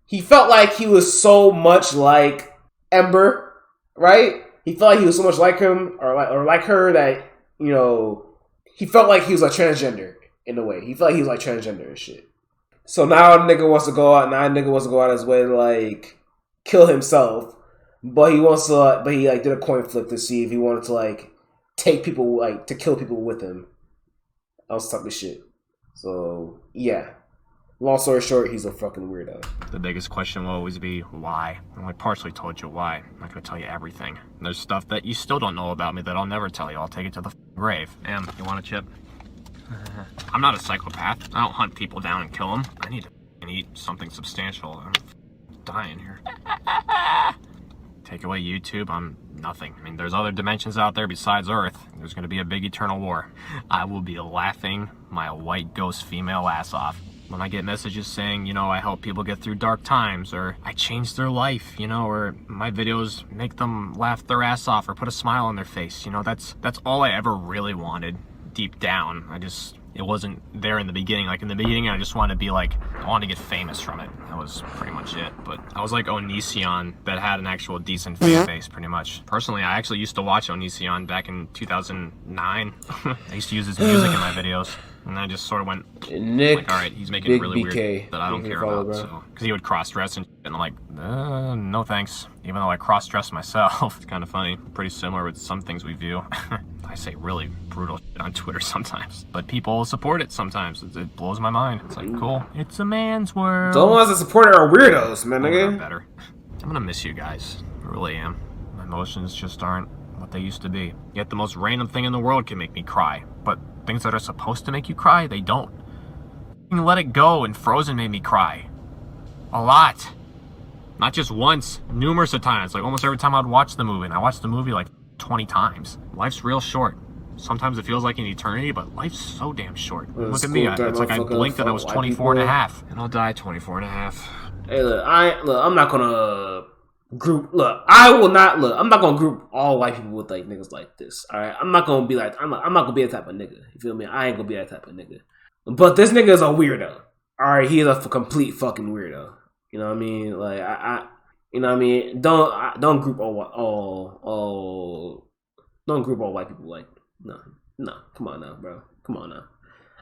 he felt like he was so much like Ember, right? He felt like he was so much like him or like her that, you know, he felt like he was like transgender in a way. He felt like he was like transgender and shit. So now a nigga wants to go out his way to like kill himself, but he like did a coin flip to see if he wanted to like take people, like to kill people with him. That was type of shit. So yeah. Long story short, he's a fucking weirdo. The biggest question will always be, why? And I partially told you why. I'm not going to tell you everything. There's stuff that you still don't know about me that I'll never tell you. I'll take it to the grave. Em, you want a chip? I'm not a psychopath. I don't hunt people down and kill them. I need to eat something substantial. I'm dying here. Take away YouTube, I'm nothing. I mean, there's other dimensions out there besides Earth. There's gonna be a big eternal war. I will be laughing my white ghost female ass off when I get messages saying, you know, I help people get through dark times, or I change their life, you know, or my videos make them laugh their ass off or put a smile on their face. You know, that's all I ever really wanted deep down. It wasn't there in the beginning. Like in the beginning, I just wanted to be like, I wanted to get famous from it. That was pretty much it. But I was like Onision that had an actual decent fan base, pretty much. Personally, I actually used to watch Onision back in 2009. I used to use his music in my videos. And I just sort of went, Nick, like, all right, he's making it really BK, weird that I don't care about. So, because he would cross-dress and I'm like, no thanks. Even though I cross-dress myself, it's kind of funny. Pretty similar with some things we view. I say really brutal shit on Twitter sometimes, but people support it sometimes. It blows my mind. It's like, cool. It's a man's world. The ones that support it are weirdos, man, nigga. Better. I'm gonna miss you guys. I really am. My emotions just aren't what they used to be. Yet the most random thing in the world can make me cry, but things that are supposed to make you cry, they don't. You can Let It Go and Frozen made me cry. A lot. Not just once, numerous of times. Like almost every time I'd watch the movie, and I watched the movie like 20 times. Life's real short. Sometimes it feels like an eternity, but life's so damn short. Look at me, it's like I blinked and I was 24 and a half. And I'll die 24 and a half. Hey, look, I'm not gonna I'm not gonna group all white people with like niggas like this. Alright, I'm not gonna be that type of nigga. You feel me? I ain't gonna be that type of nigga. But this nigga is a weirdo. Alright, he is a complete fucking weirdo. You know what I mean? Like you know what I mean? Don't group all white people like no. Come on now, bro. Come on now.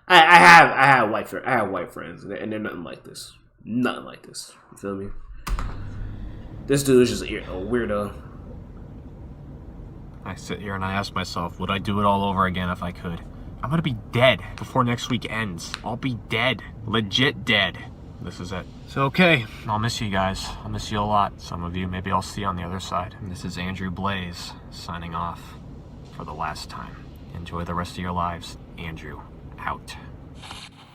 I have white friends, and they're nothing like this. Nothing like this. You feel me? This dude is just a weirdo. I sit here and I ask myself, would I do it all over again if I could? I'm gonna be dead before next week ends. I'll be dead. Legit dead. This is it. So, okay. I'll miss you guys. I'll miss you a lot. Some of you, maybe I'll see on the other side. And this is Andrew Blaze, signing off for the last time. Enjoy the rest of your lives. Andrew, out.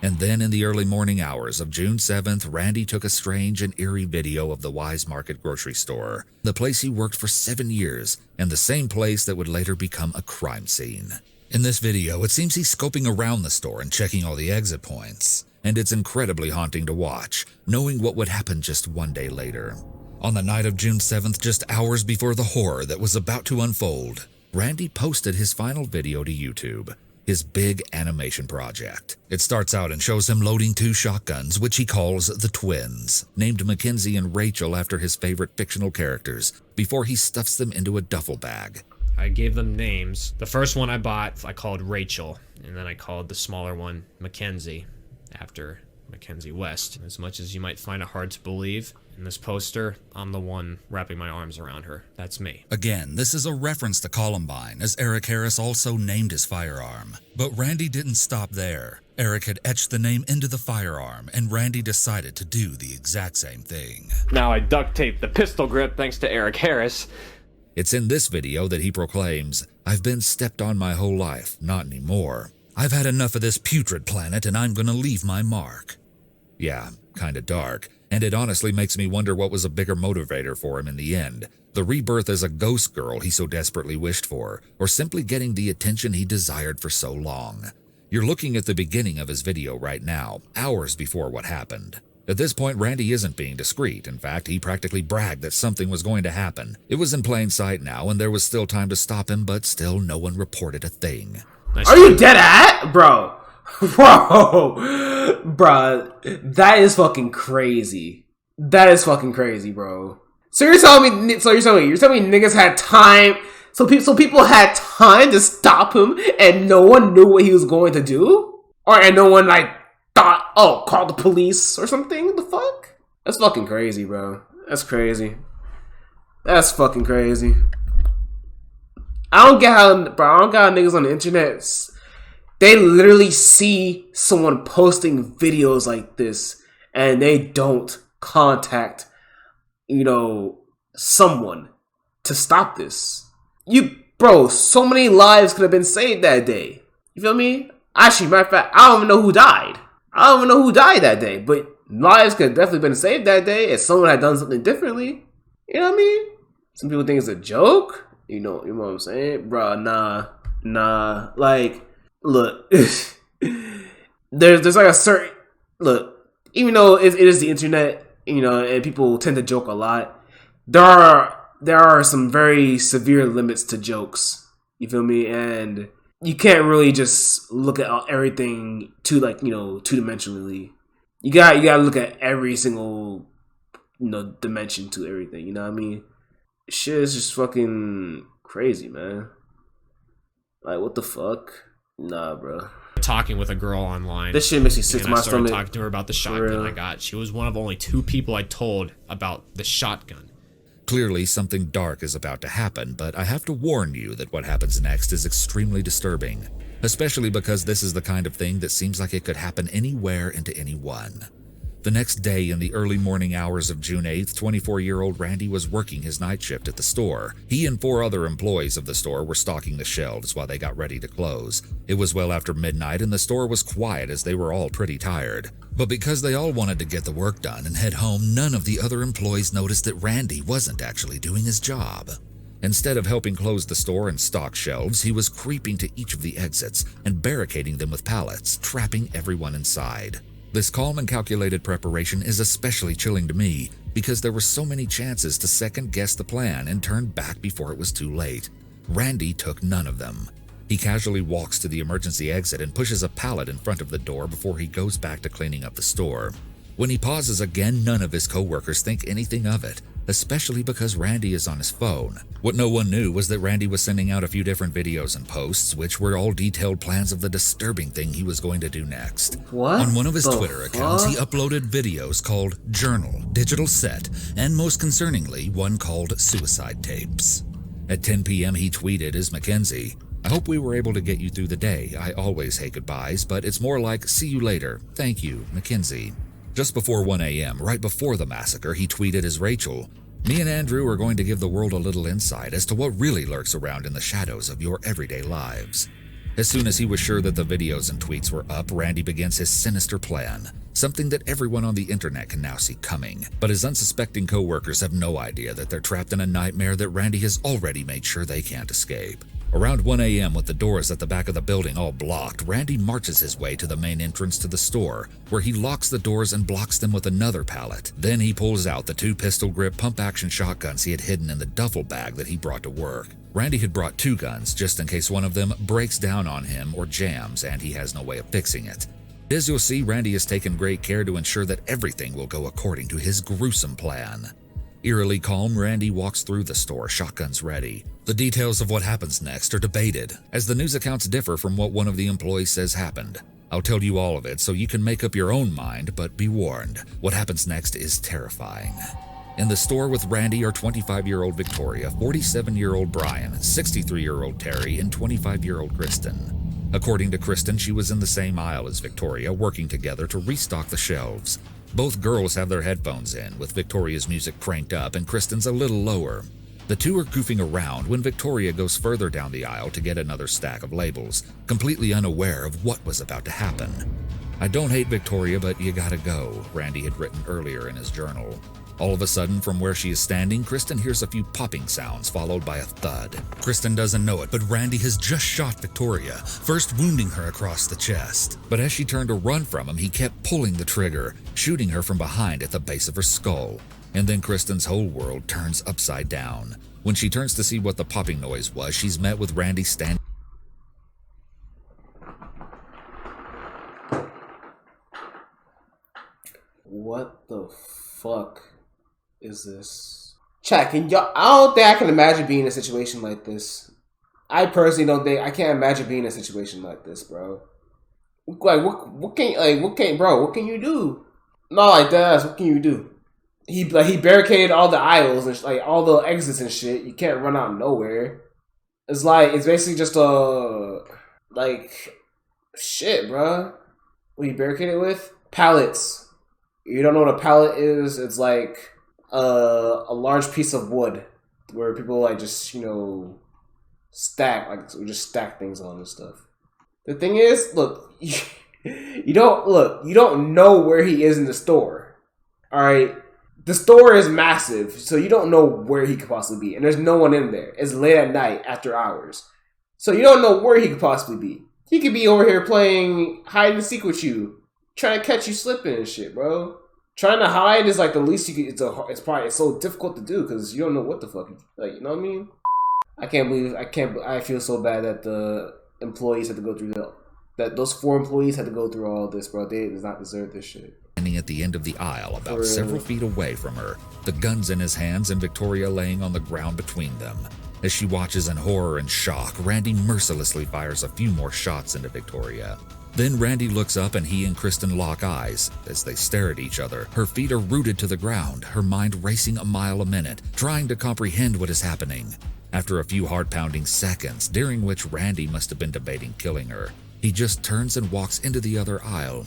And then in the early morning hours of June 7th, Randy took a strange and eerie video of the Wise Market grocery store, the place he worked for 7 years, and the same place that would later become a crime scene. In this video, it seems he's scoping around the store and checking all the exit points, and it's incredibly haunting to watch, knowing what would happen just one day later. On the night of June 7th, just hours before the horror that was about to unfold, Randy posted his final video to YouTube, his big animation project. It starts out and shows him loading 2 shotguns, which he calls the Twins, named Mackenzie and Rachel after his favorite fictional characters, before he stuffs them into a duffel bag. I gave them names. The first one I bought, I called Rachel, and then I called the smaller one Mackenzie, after Mackenzie West. As much as you might find it hard to believe, in this poster, I'm the one wrapping my arms around her. That's me. Again, this is a reference to Columbine, as Eric Harris also named his firearm. But Randy didn't stop there. Eric had etched the name into the firearm, and Randy decided to do the exact same thing. Now I duct taped the pistol grip thanks to Eric Harris. It's in this video that he proclaims, "I've been stepped on my whole life, not anymore. I've had enough of this putrid planet and I'm gonna leave my mark." Yeah, kinda dark, and it honestly makes me wonder what was a bigger motivator for him in the end. The rebirth as a ghost girl he so desperately wished for, or simply getting the attention he desired for so long. You're looking at the beginning of his video right now, hours before what happened. At this point, Randy isn't being discreet. In fact, he practically bragged that something was going to happen. It was in plain sight now, and there was still time to stop him, but still no one reported a thing. Nice. Are you dead at? Bro, that is fucking crazy. That is fucking crazy, bro. So you're telling me niggas had time, so people had time to stop him and no one knew what he was going to do? And no one thought, call the police or something? What the fuck? That's fucking crazy, bro. That's crazy. That's fucking crazy. I don't get how niggas on the internet, they literally see someone posting videos like this and they don't contact, someone to stop this. So many lives could have been saved that day. You feel me? Actually, matter of fact, I don't even know who died. That day, but lives could have definitely been saved that day if someone had done something differently. You know what I mean? Some people think it's a joke. You know what I'm saying? Bruh, nah. Like, look, there's like a certain, look, even though it is the internet, you know, and people tend to joke a lot, there are some very severe limits to jokes. You feel me? And you can't really just look at everything too, like, you know, two-dimensionally. You gotta look at every single, you know, dimension to everything. You know what I mean? Shit is just fucking crazy, man. Like, what the fuck? Nah, bro. Talking with a girl online. This shit makes me sick to my I started stomach. talking to her about the shotgun I got. She was one of only 2 people I told about the shotgun. Clearly, something dark is about to happen, but I have to warn you that what happens next is extremely disturbing, especially because this is the kind of thing that seems like it could happen anywhere and to anyone. The next day, in the early morning hours of June 8th, 24-year-old Randy was working his night shift at the store. He and 4 other employees of the store were stocking the shelves while they got ready to close. It was well after midnight and the store was quiet as they were all pretty tired. But because they all wanted to get the work done and head home, none of the other employees noticed that Randy wasn't actually doing his job. Instead of helping close the store and stock shelves, he was creeping to each of the exits and barricading them with pallets, trapping everyone inside. This calm and calculated preparation is especially chilling to me because there were so many chances to second-guess the plan and turn back before it was too late. Randy took none of them. He casually walks to the emergency exit and pushes a pallet in front of the door before he goes back to cleaning up the store. When he pauses again, none of his co-workers think anything of it, especially because Randy is on his phone. What no one knew was that Randy was sending out a few different videos and posts, which were all detailed plans of the disturbing thing he was going to do next. What? On one of his Twitter accounts, he uploaded videos called Journal, Digital Set, and most concerningly, one called Suicide Tapes. At 10 p.m., he tweeted as Mackenzie, "I hope we were able to get you through the day. I always hate goodbyes, but it's more like, see you later. Thank you, Mackenzie." Just before 1 a.m., right before the massacre, he tweeted as Rachel, "Me and Andrew are going to give the world a little insight as to what really lurks around in the shadows of your everyday lives." As soon as he was sure that the videos and tweets were up, Randy begins his sinister plan, something that everyone on the internet can now see coming. But his unsuspecting co-workers have no idea that they're trapped in a nightmare that Randy has already made sure they can't escape. Around 1 a.m., with the doors at the back of the building all blocked, Randy marches his way to the main entrance to the store, where he locks the doors and blocks them with another pallet. Then he pulls out the 2 pistol-grip pump-action shotguns he had hidden in the duffel bag that he brought to work. Randy had brought 2 guns, just in case one of them breaks down on him or jams and he has no way of fixing it. As you'll see, Randy has taken great care to ensure that everything will go according to his gruesome plan. Eerily calm, Randy walks through the store, shotguns ready. The details of what happens next are debated, as the news accounts differ from what one of the employees says happened. I'll tell you all of it so you can make up your own mind, but be warned, what happens next is terrifying. In the store with Randy are 25-year-old Victoria, 47-year-old Brian, 63-year-old Terry, and 25-year-old Kristen. According to Kristen, she was in the same aisle as Victoria, working together to restock the shelves. Both girls have their headphones in, with Victoria's music cranked up and Kristen's a little lower. The two are goofing around when Victoria goes further down the aisle to get another stack of labels, completely unaware of what was about to happen. "I don't hate Victoria, but you gotta go," Randy had written earlier in his journal. All of a sudden, from where she is standing, Kristen hears a few popping sounds followed by a thud. Kristen doesn't know it, but Randy has just shot Victoria, first wounding her across the chest. But as she turned to run from him, he kept pulling the trigger, shooting her from behind at the base of her skull. And then Kristen's whole world turns upside down. When she turns to see what the popping noise was, she's met with Randy standing. What the fuck is this? Chat, I don't think I can imagine being in a situation like this. I personally don't think I can't imagine being in a situation like this, bro. Like what can you do? No, like that. What can you do? He barricaded all the aisles and like all the exits and shit. You can't run out nowhere. It's basically just shit, bro. What he barricaded with? Pallets. You don't know what a pallet is? It's like a large piece of wood where people stack things on and stuff. The thing is, look, you don't know where he is in the store. All right, The store is massive, so you don't know where he could possibly be. And there's no one in there. It's late at night, after hours. So you don't know where he could possibly be. He could be over here playing hide and seek with you, trying to catch you slipping and shit, bro. Trying to hide is like the least you can. It's so difficult to do because you don't know what the fuck. Like, you know what I mean? I feel so bad that the employees had to go through that those 4 employees had to go through all this, bro. They does not deserve this shit. Standing at the end of the aisle, about several feet away from her, the guns in his hands and Victoria laying on the ground between them. As she watches in horror and shock, Randy mercilessly fires a few more shots into Victoria. Then Randy looks up and he and Kristen lock eyes. As they stare at each other, her feet are rooted to the ground, her mind racing a mile a minute, trying to comprehend what is happening. After a few heart-pounding seconds, during which Randy must have been debating killing her, he just turns and walks into the other aisle.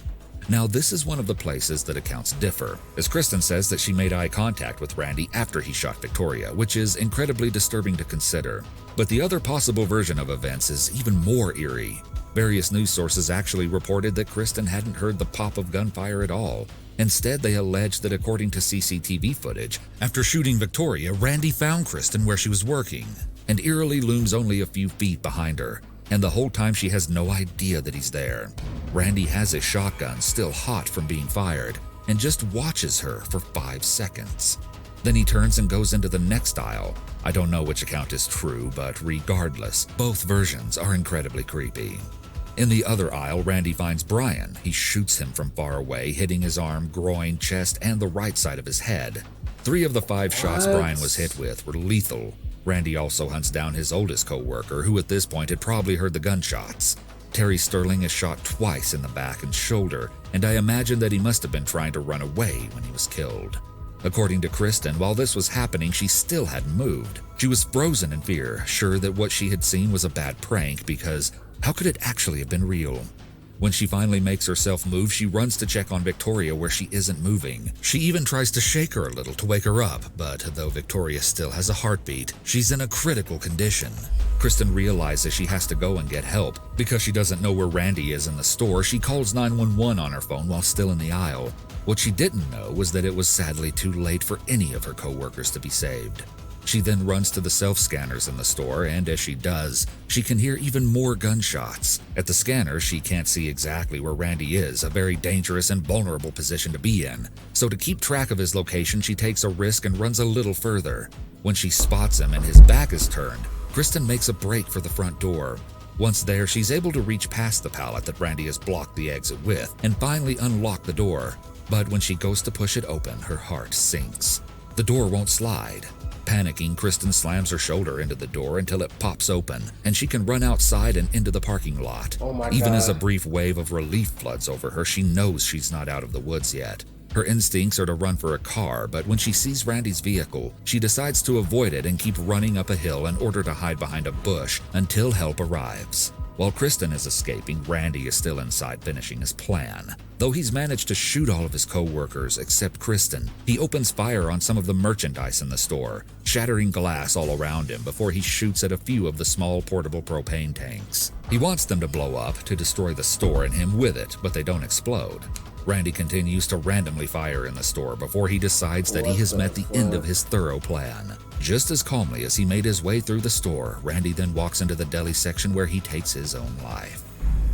Now, this is one of the places that accounts differ, as Kristen says that she made eye contact with Randy after he shot Victoria, which is incredibly disturbing to consider. But the other possible version of events is even more eerie. Various news sources actually reported that Kristen hadn't heard the pop of gunfire at all. Instead, they alleged that according to CCTV footage, after shooting Victoria, Randy found Kristen where she was working, and eerily looms only a few feet behind her. And the whole time she has no idea that he's there. Randy has his shotgun still hot from being fired and just watches her for 5 seconds. Then he turns and goes into the next aisle. I don't know which account is true, but regardless, both versions are incredibly creepy. In the other aisle, Randy finds Brian. He shoots him from far away, hitting his arm, groin, chest, and the right side of his head. 3 of the 5 shots Brian was hit with were lethal. Randy also hunts down his oldest co-worker, who at this point had probably heard the gunshots. Terry Sterling is shot twice in the back and shoulder, and I imagine that he must have been trying to run away when he was killed. According to Kristen, while this was happening, she still hadn't moved. She was frozen in fear, sure that what she had seen was a bad prank, because how could it actually have been real? When she finally makes herself move, she runs to check on Victoria where she isn't moving. She even tries to shake her a little to wake her up, but though Victoria still has a heartbeat, she's in a critical condition. Kristen realizes she has to go and get help. Because she doesn't know where Randy is in the store, she calls 911 on her phone while still in the aisle. What she didn't know was that it was sadly too late for any of her co-workers to be saved. She then runs to the self-scanners in the store, and as she does, she can hear even more gunshots. At the scanner, she can't see exactly where Randy is, a very dangerous and vulnerable position to be in. So to keep track of his location, she takes a risk and runs a little further. When she spots him and his back is turned, Kristen makes a break for the front door. Once there, she's able to reach past the pallet that Randy has blocked the exit with, and finally unlock the door. But when she goes to push it open, her heart sinks. The door won't slide. Panicking, Kristen slams her shoulder into the door until it pops open, and she can run outside and into the parking lot. Oh my Even God. as a brief wave of relief floods over her, she knows she's not out of the woods yet. Her instincts are to run for a car, but when she sees Randy's vehicle, she decides to avoid it and keep running up a hill in order to hide behind a bush until help arrives. While Kristen is escaping, Randy is still inside finishing his plan. Though he's managed to shoot all of his co-workers except Kristen, he opens fire on some of the merchandise in the store, shattering glass all around him before he shoots at a few of the small portable propane tanks. He wants them to blow up to destroy the store and him with it, but they don't explode. Randy continues to randomly fire in the store before he decides that he has met the end of his thorough plan. Just as calmly as he made his way through the store, Randy then walks into the deli section where he takes his own life.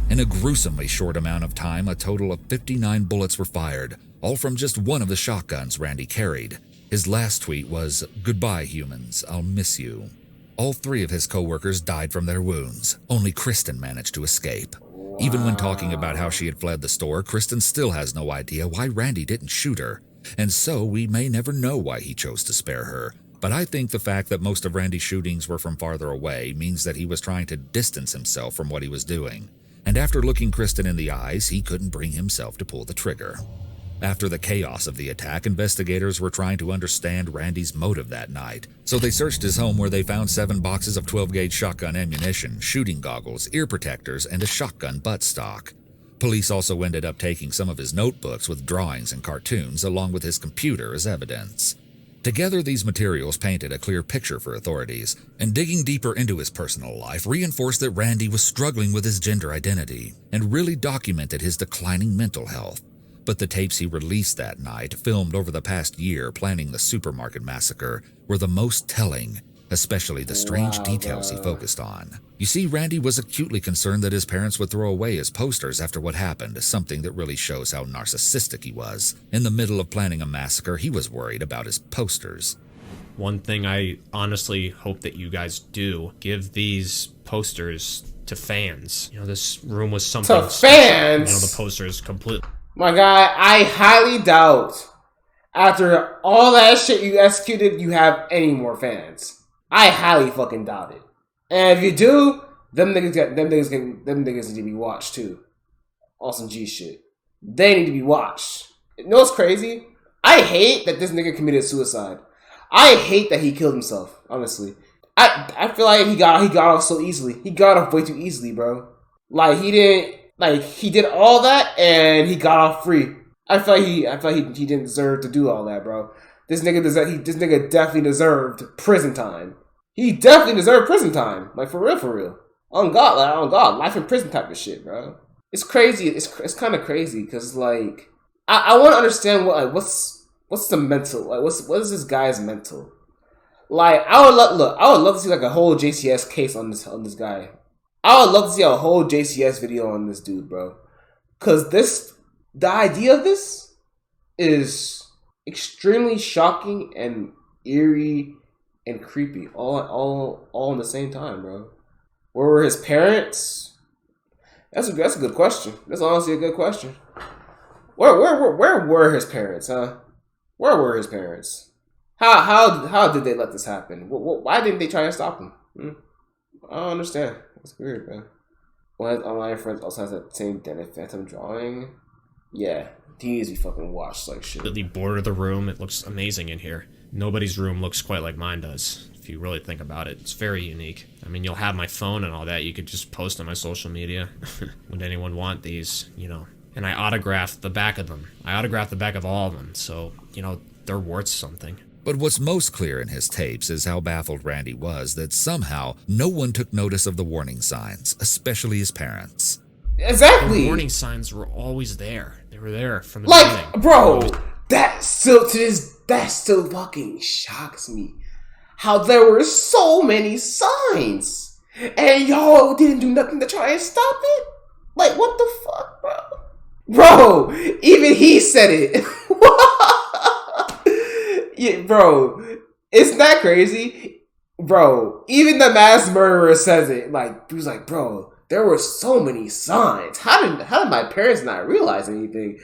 In a gruesomely short amount of time, a total of 59 bullets were fired, all from just one of the shotguns Randy carried. His last tweet was, "Goodbye, humans, I'll miss you." All 3 of his co-workers died from their wounds. Only Kristen managed to escape. Even when talking about how she had fled the store, Kristen still has no idea why Randy didn't shoot her. And so we may never know why he chose to spare her. But I think the fact that most of Randy's shootings were from farther away means that he was trying to distance himself from what he was doing. And after looking Kristen in the eyes, he couldn't bring himself to pull the trigger. After the chaos of the attack, investigators were trying to understand Randy's motive that night. So they searched his home where they found 7 boxes of 12-gauge shotgun ammunition, shooting goggles, ear protectors, and a shotgun buttstock. Police also ended up taking some of his notebooks with drawings and cartoons along with his computer as evidence. Together, these materials painted a clear picture for authorities, and digging deeper into his personal life reinforced that Randy was struggling with his gender identity and really documented his declining mental health. But the tapes he released that night, filmed over the past year planning the supermarket massacre, were the most telling, especially the strange details he focused on. You see, Randy was acutely concerned that his parents would throw away his posters after what happened, something that really shows how narcissistic he was. In the middle of planning a massacre, he was worried about his posters. One thing I honestly hope that you guys do, give these posters to fans. You know, this room was something To fans? You know, the posters completely. My guy, I highly doubt after all that shit you executed, you have any more fans. I highly fucking doubt it. And if you do, them niggas need to be watched too. Awesome G shit. They need to be watched. You know what's crazy? I hate that this nigga committed suicide. I hate that he killed himself, honestly. I feel like he got off so easily. He got off way too easily, bro. Like he did all that and he got off free. I feel like he didn't deserve to do all that, bro. This nigga definitely deserved prison time. He definitely deserved prison time. Like for real. On God, life in prison type of shit, bro. It's crazy. It's kind of crazy because like I want to understand what's the mental, like what is this guy's mental? Like I would love to see like a whole JCS case on this guy. I would love to see a whole JCS video on this dude, bro. Cause the idea of this is extremely shocking and eerie and creepy, all in the same time, bro. Where were his parents? That's a good question. That's honestly a good question. Where were his parents, huh? Where were his parents? How did they let this happen? Why didn't they try to stop him? I don't understand. That's weird, man. One of his online friends also has that same Danny Phantom drawing. Yeah, he needs to be fucking watched like shit. The border of the room, it looks amazing in here. Nobody's room looks quite like mine does, if you really think about it. It's very unique. I mean, you'll have my phone and all that. You could just post on my social media. Would anyone want these, you know? And I autographed the back of them. I autographed the back of all of them, so, you know, they're worth something. But what's most clear in his tapes is how baffled Randy was that somehow no one took notice of the warning signs, especially his parents. Exactly. The warning signs were always there. They were there from the beginning. Like, bro, that still fucking shocks me. How there were so many signs, and y'all didn't do nothing to try and stop it? Like, what the fuck, bro? Bro, even he said it. Yeah, bro, isn't that crazy? Bro, even the mass murderer says it. Like, he was like, bro, there were so many signs. How did my parents not realize anything?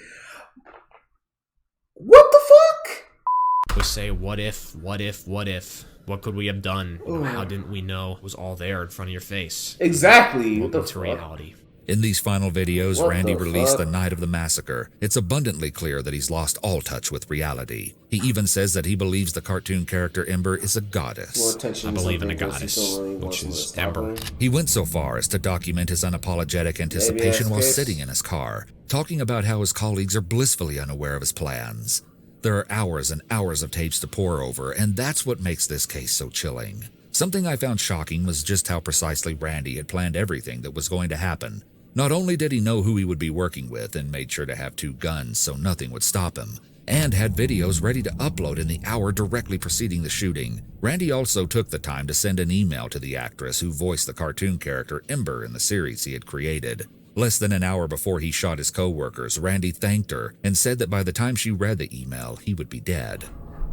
What the fuck? We say, what if? What could we have done? You know, how didn't we know? It was all there in front of your face. Exactly. Welcome to reality. In these final videos Randy released the night of the massacre, it's abundantly clear that he's lost all touch with reality. He even says that he believes the cartoon character Ember is a goddess. I believe in a goddess, which is Ember. He went so far as to document his unapologetic anticipation while sitting in his car, talking about how his colleagues are blissfully unaware of his plans. There are hours and hours of tapes to pore over, and that's what makes this case so chilling. Something I found shocking was just how precisely Randy had planned everything that was going to happen. Not only did he know who he would be working with and made sure to have 2 guns so nothing would stop him, and had videos ready to upload in the hour directly preceding the shooting, Randy also took the time to send an email to the actress who voiced the cartoon character Ember in the series he had created. Less than an hour before he shot his co-workers, Randy thanked her and said that by the time she read the email, he would be dead.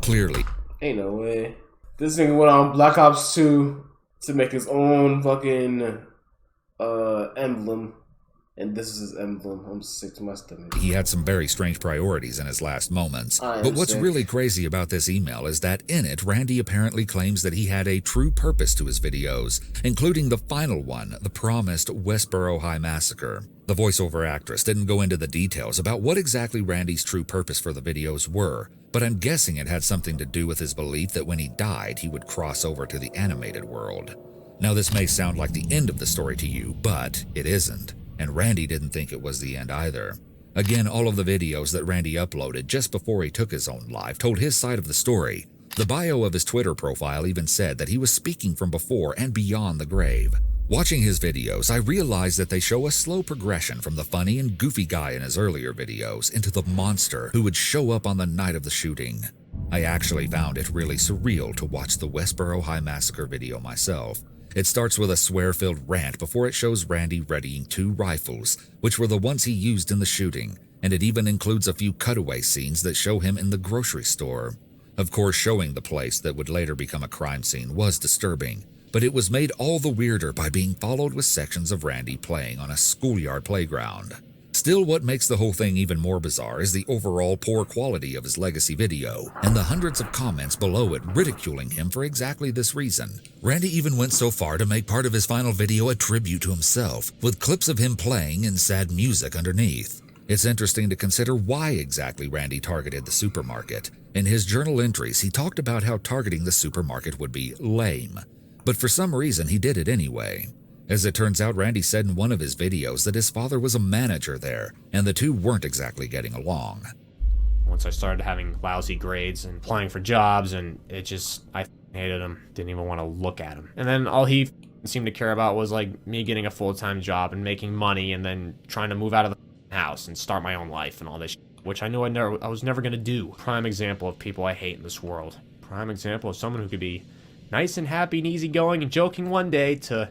Clearly, ain't no way. This nigga went on Black Ops 2 to make his own fucking emblem. And this is his emblem. I'm sick to my stomach. He had some very strange priorities in his last moments. But what's really crazy about this email is that in it, Randy apparently claims that he had a true purpose to his videos, including the final one, the promised Westboro High Massacre. The voiceover actress didn't go into the details about what exactly Randy's true purpose for the videos were, but I'm guessing it had something to do with his belief that when he died, he would cross over to the animated world. Now, this may sound like the end of the story to you, but it isn't. And Randy didn't think it was the end either. Again, all of the videos that Randy uploaded just before he took his own life told his side of the story. The bio of his Twitter profile even said that he was speaking from before and beyond the grave. Watching his videos, I realized that they show a slow progression from the funny and goofy guy in his earlier videos into the monster who would show up on the night of the shooting. I actually found it really surreal to watch the Westboro High Massacre video myself. It starts with a swear-filled rant before it shows Randy readying 2 rifles, which were the ones he used in the shooting, and it even includes a few cutaway scenes that show him in the grocery store. Of course, showing the place that would later become a crime scene was disturbing, but it was made all the weirder by being followed with sections of Randy playing on a schoolyard playground. Still, what makes the whole thing even more bizarre is the overall poor quality of his legacy video, and the hundreds of comments below it ridiculing him for exactly this reason. Randy even went so far to make part of his final video a tribute to himself, with clips of him playing and sad music underneath. It's interesting to consider why exactly Randy targeted the supermarket. In his journal entries, he talked about how targeting the supermarket would be lame, but for some reason he did it anyway. As it turns out, Randy said in one of his videos that his father was a manager there, and the two weren't exactly getting along. Once I started having lousy grades and applying for jobs, and I hated him. Didn't even want to look at him. And then all he seemed to care about was like me getting a full-time job and making money, and then trying to move out of the house and start my own life and all this shit, which I knew I was never going to do. Prime example of people I hate in this world. Prime example of someone who could be nice and happy and easygoing and joking one day to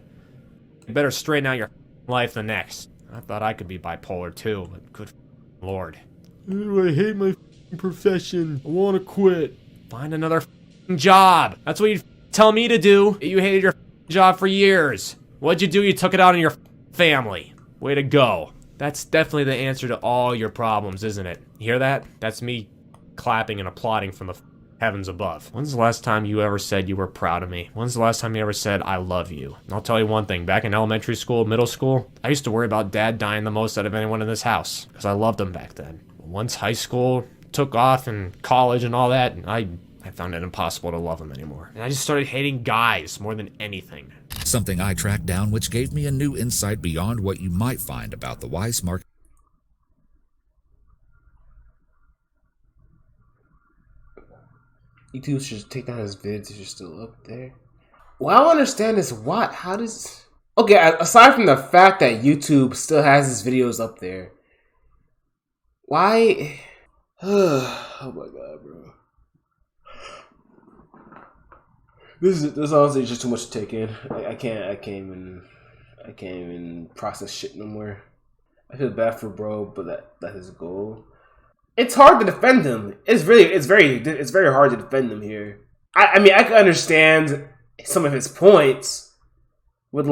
better straighten out your life the next. I thought I could be bipolar too, but good Lord. I hate my profession. I want to quit. Find another job. That's what you tell me to do. You hated your job for years. What'd you do? You took it out on your family. Way to go. That's definitely the answer to all your problems, isn't it? You hear that? That's me clapping and applauding from the heavens above. When's the last time you ever said you were proud of me? When's the last time you ever said, I love you? And I'll tell you one thing, back in elementary school, middle school, I used to worry about Dad dying the most out of anyone in this house, because I loved him back then. Once high school took off and college and all that, and I found it impossible to love him anymore. And I just started hating guys more than anything. Something I tracked down which gave me a new insight beyond what you might find about the Weiss market. YouTube should just take down his vids if you're still up there. What I don't understand is okay, aside from the fact that YouTube still has his videos up there, why? Oh my god, bro. This honestly just too much to take in. I can't even process shit no more. I feel bad for bro, but that's his goal. It's hard to defend him. It's very hard to defend him here. I mean, I can understand some of his points with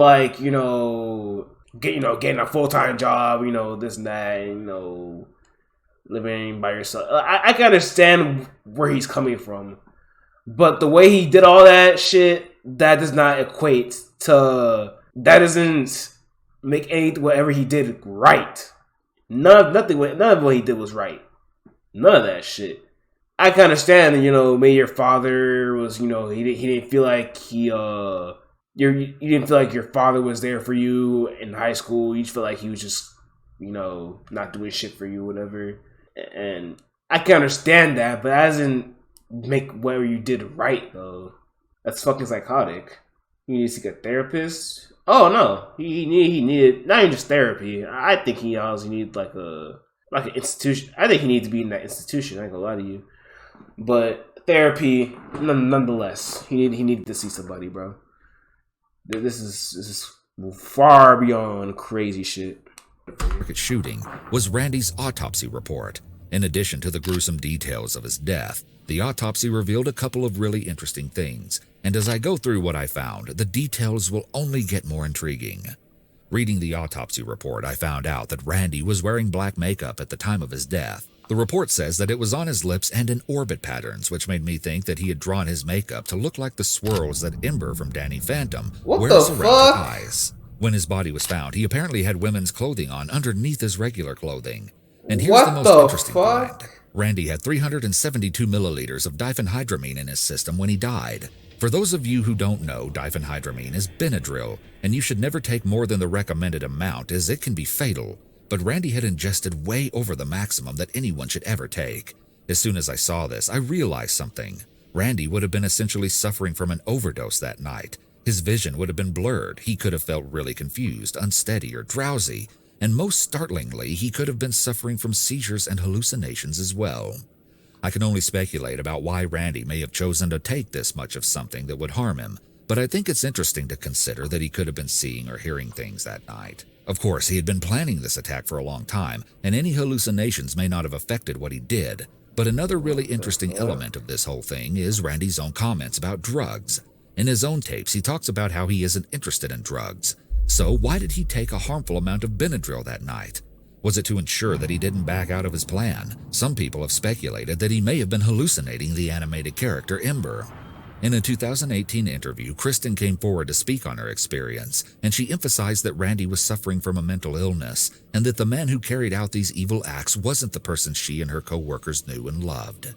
getting a full-time job, this and that, and, living by yourself. I can understand where he's coming from, but the way he did all that shit, that does not equate to, that doesn't make whatever he did right. None of what he did was right. None of that shit. I can understand that, maybe your father was, he didn't feel like you didn't feel like your father was there for you in high school. You just feel like he was just, not doing shit for you, whatever. And I can understand that, but that doesn't make whatever you did right, though. That's fucking psychotic. You need to seek a therapist? Oh, no. He needed, not even just therapy. I think he also needed like an institution. I think he needs to be in that institution. I ain't gonna lie to you, but therapy, nonetheless, he needed to see somebody, bro. This is far beyond crazy shit. Market shooting was Randy's autopsy report. In addition to the gruesome details of his death, the autopsy revealed a couple of really interesting things, and as I go through what I found, the details will only get more intriguing. Reading the autopsy report, I found out that Randy was wearing black makeup at the time of his death. The report says that it was on his lips and in orbit patterns, which made me think that he had drawn his makeup to look like the swirls that Ember from Danny Phantom wears around her eyes. When his body was found, he apparently had women's clothing on underneath his regular clothing. And here's the most interesting part. Randy had 372 milliliters of diphenhydramine in his system when he died. For those of you who don't know, diphenhydramine is Benadryl, and you should never take more than the recommended amount as it can be fatal. But Randy had ingested way over the maximum that anyone should ever take. As soon as I saw this, I realized something. Randy would have been essentially suffering from an overdose that night, His vision would have been blurred, he could have felt really confused, unsteady, or drowsy, and most startlingly, he could have been suffering from seizures and hallucinations as well. I can only speculate about why Randy may have chosen to take this much of something that would harm him, but I think it's interesting to consider that he could have been seeing or hearing things that night. Of course, he had been planning this attack for a long time, and any hallucinations may not have affected what he did, but another really interesting element of this whole thing is Randy's own comments about drugs. In his own tapes, he talks about how he isn't interested in drugs. So why did he take a harmful amount of Benadryl that night? Was it to ensure that he didn't back out of his plan? Some people have speculated that he may have been hallucinating the animated character Ember. In a 2018 interview, Kristen came forward to speak on her experience, and she emphasized that Randy was suffering from a mental illness, and that the man who carried out these evil acts wasn't the person she and her co-workers knew and loved.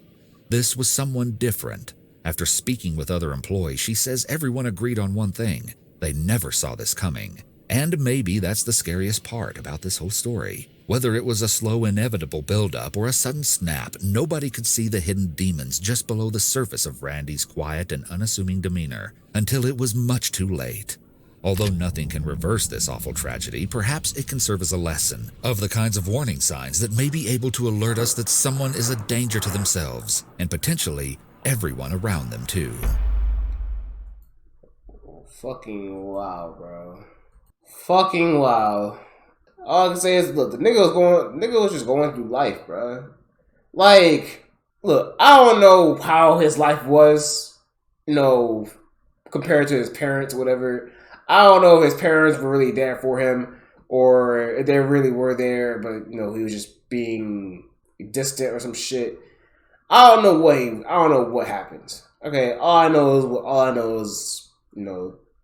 This was someone different. After speaking with other employees, she says everyone agreed on one thing: they never saw this coming. And maybe that's the scariest part about this whole story. Whether it was a slow, inevitable buildup or a sudden snap, nobody could see the hidden demons just below the surface of Randy's quiet and unassuming demeanor until it was much too late. Although nothing can reverse this awful tragedy, perhaps it can serve as a lesson of the kinds of warning signs that may be able to alert us that someone is a danger to themselves, and potentially everyone around them too. Fucking wow, bro. Fucking wow. All I can say is, look, the nigga was just going through life, bro. Like, look, I don't know how his life was, compared to his parents or whatever. I don't know if his parents were really there for him or if they really were there, but, he was just being distant or some shit. I don't know what happens. Okay, all I know is,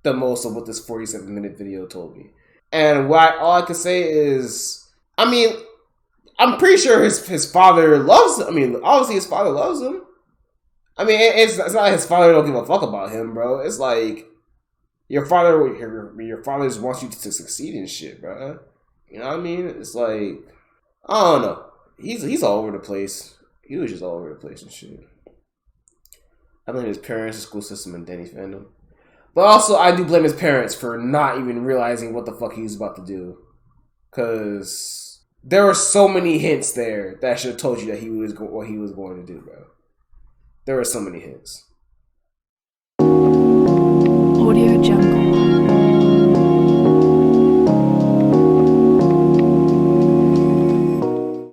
the most of what this 47-minute video told me. And all I can say is, I'm pretty sure his father loves him. Obviously his father loves him. It's not like his father don't give a fuck about him, bro. It's like your father just wants you to succeed in shit, bro. You know what I mean? It's like, I don't know. He's all over the place. He was just all over the place and shit. I blame his parents, the school system, and Danny fandom. But also, I do blame his parents for not even realizing what the fuck he was about to do. Because there were so many hints there that should have told you that what he was going to do, bro. There were so many hints. Audio Jungle.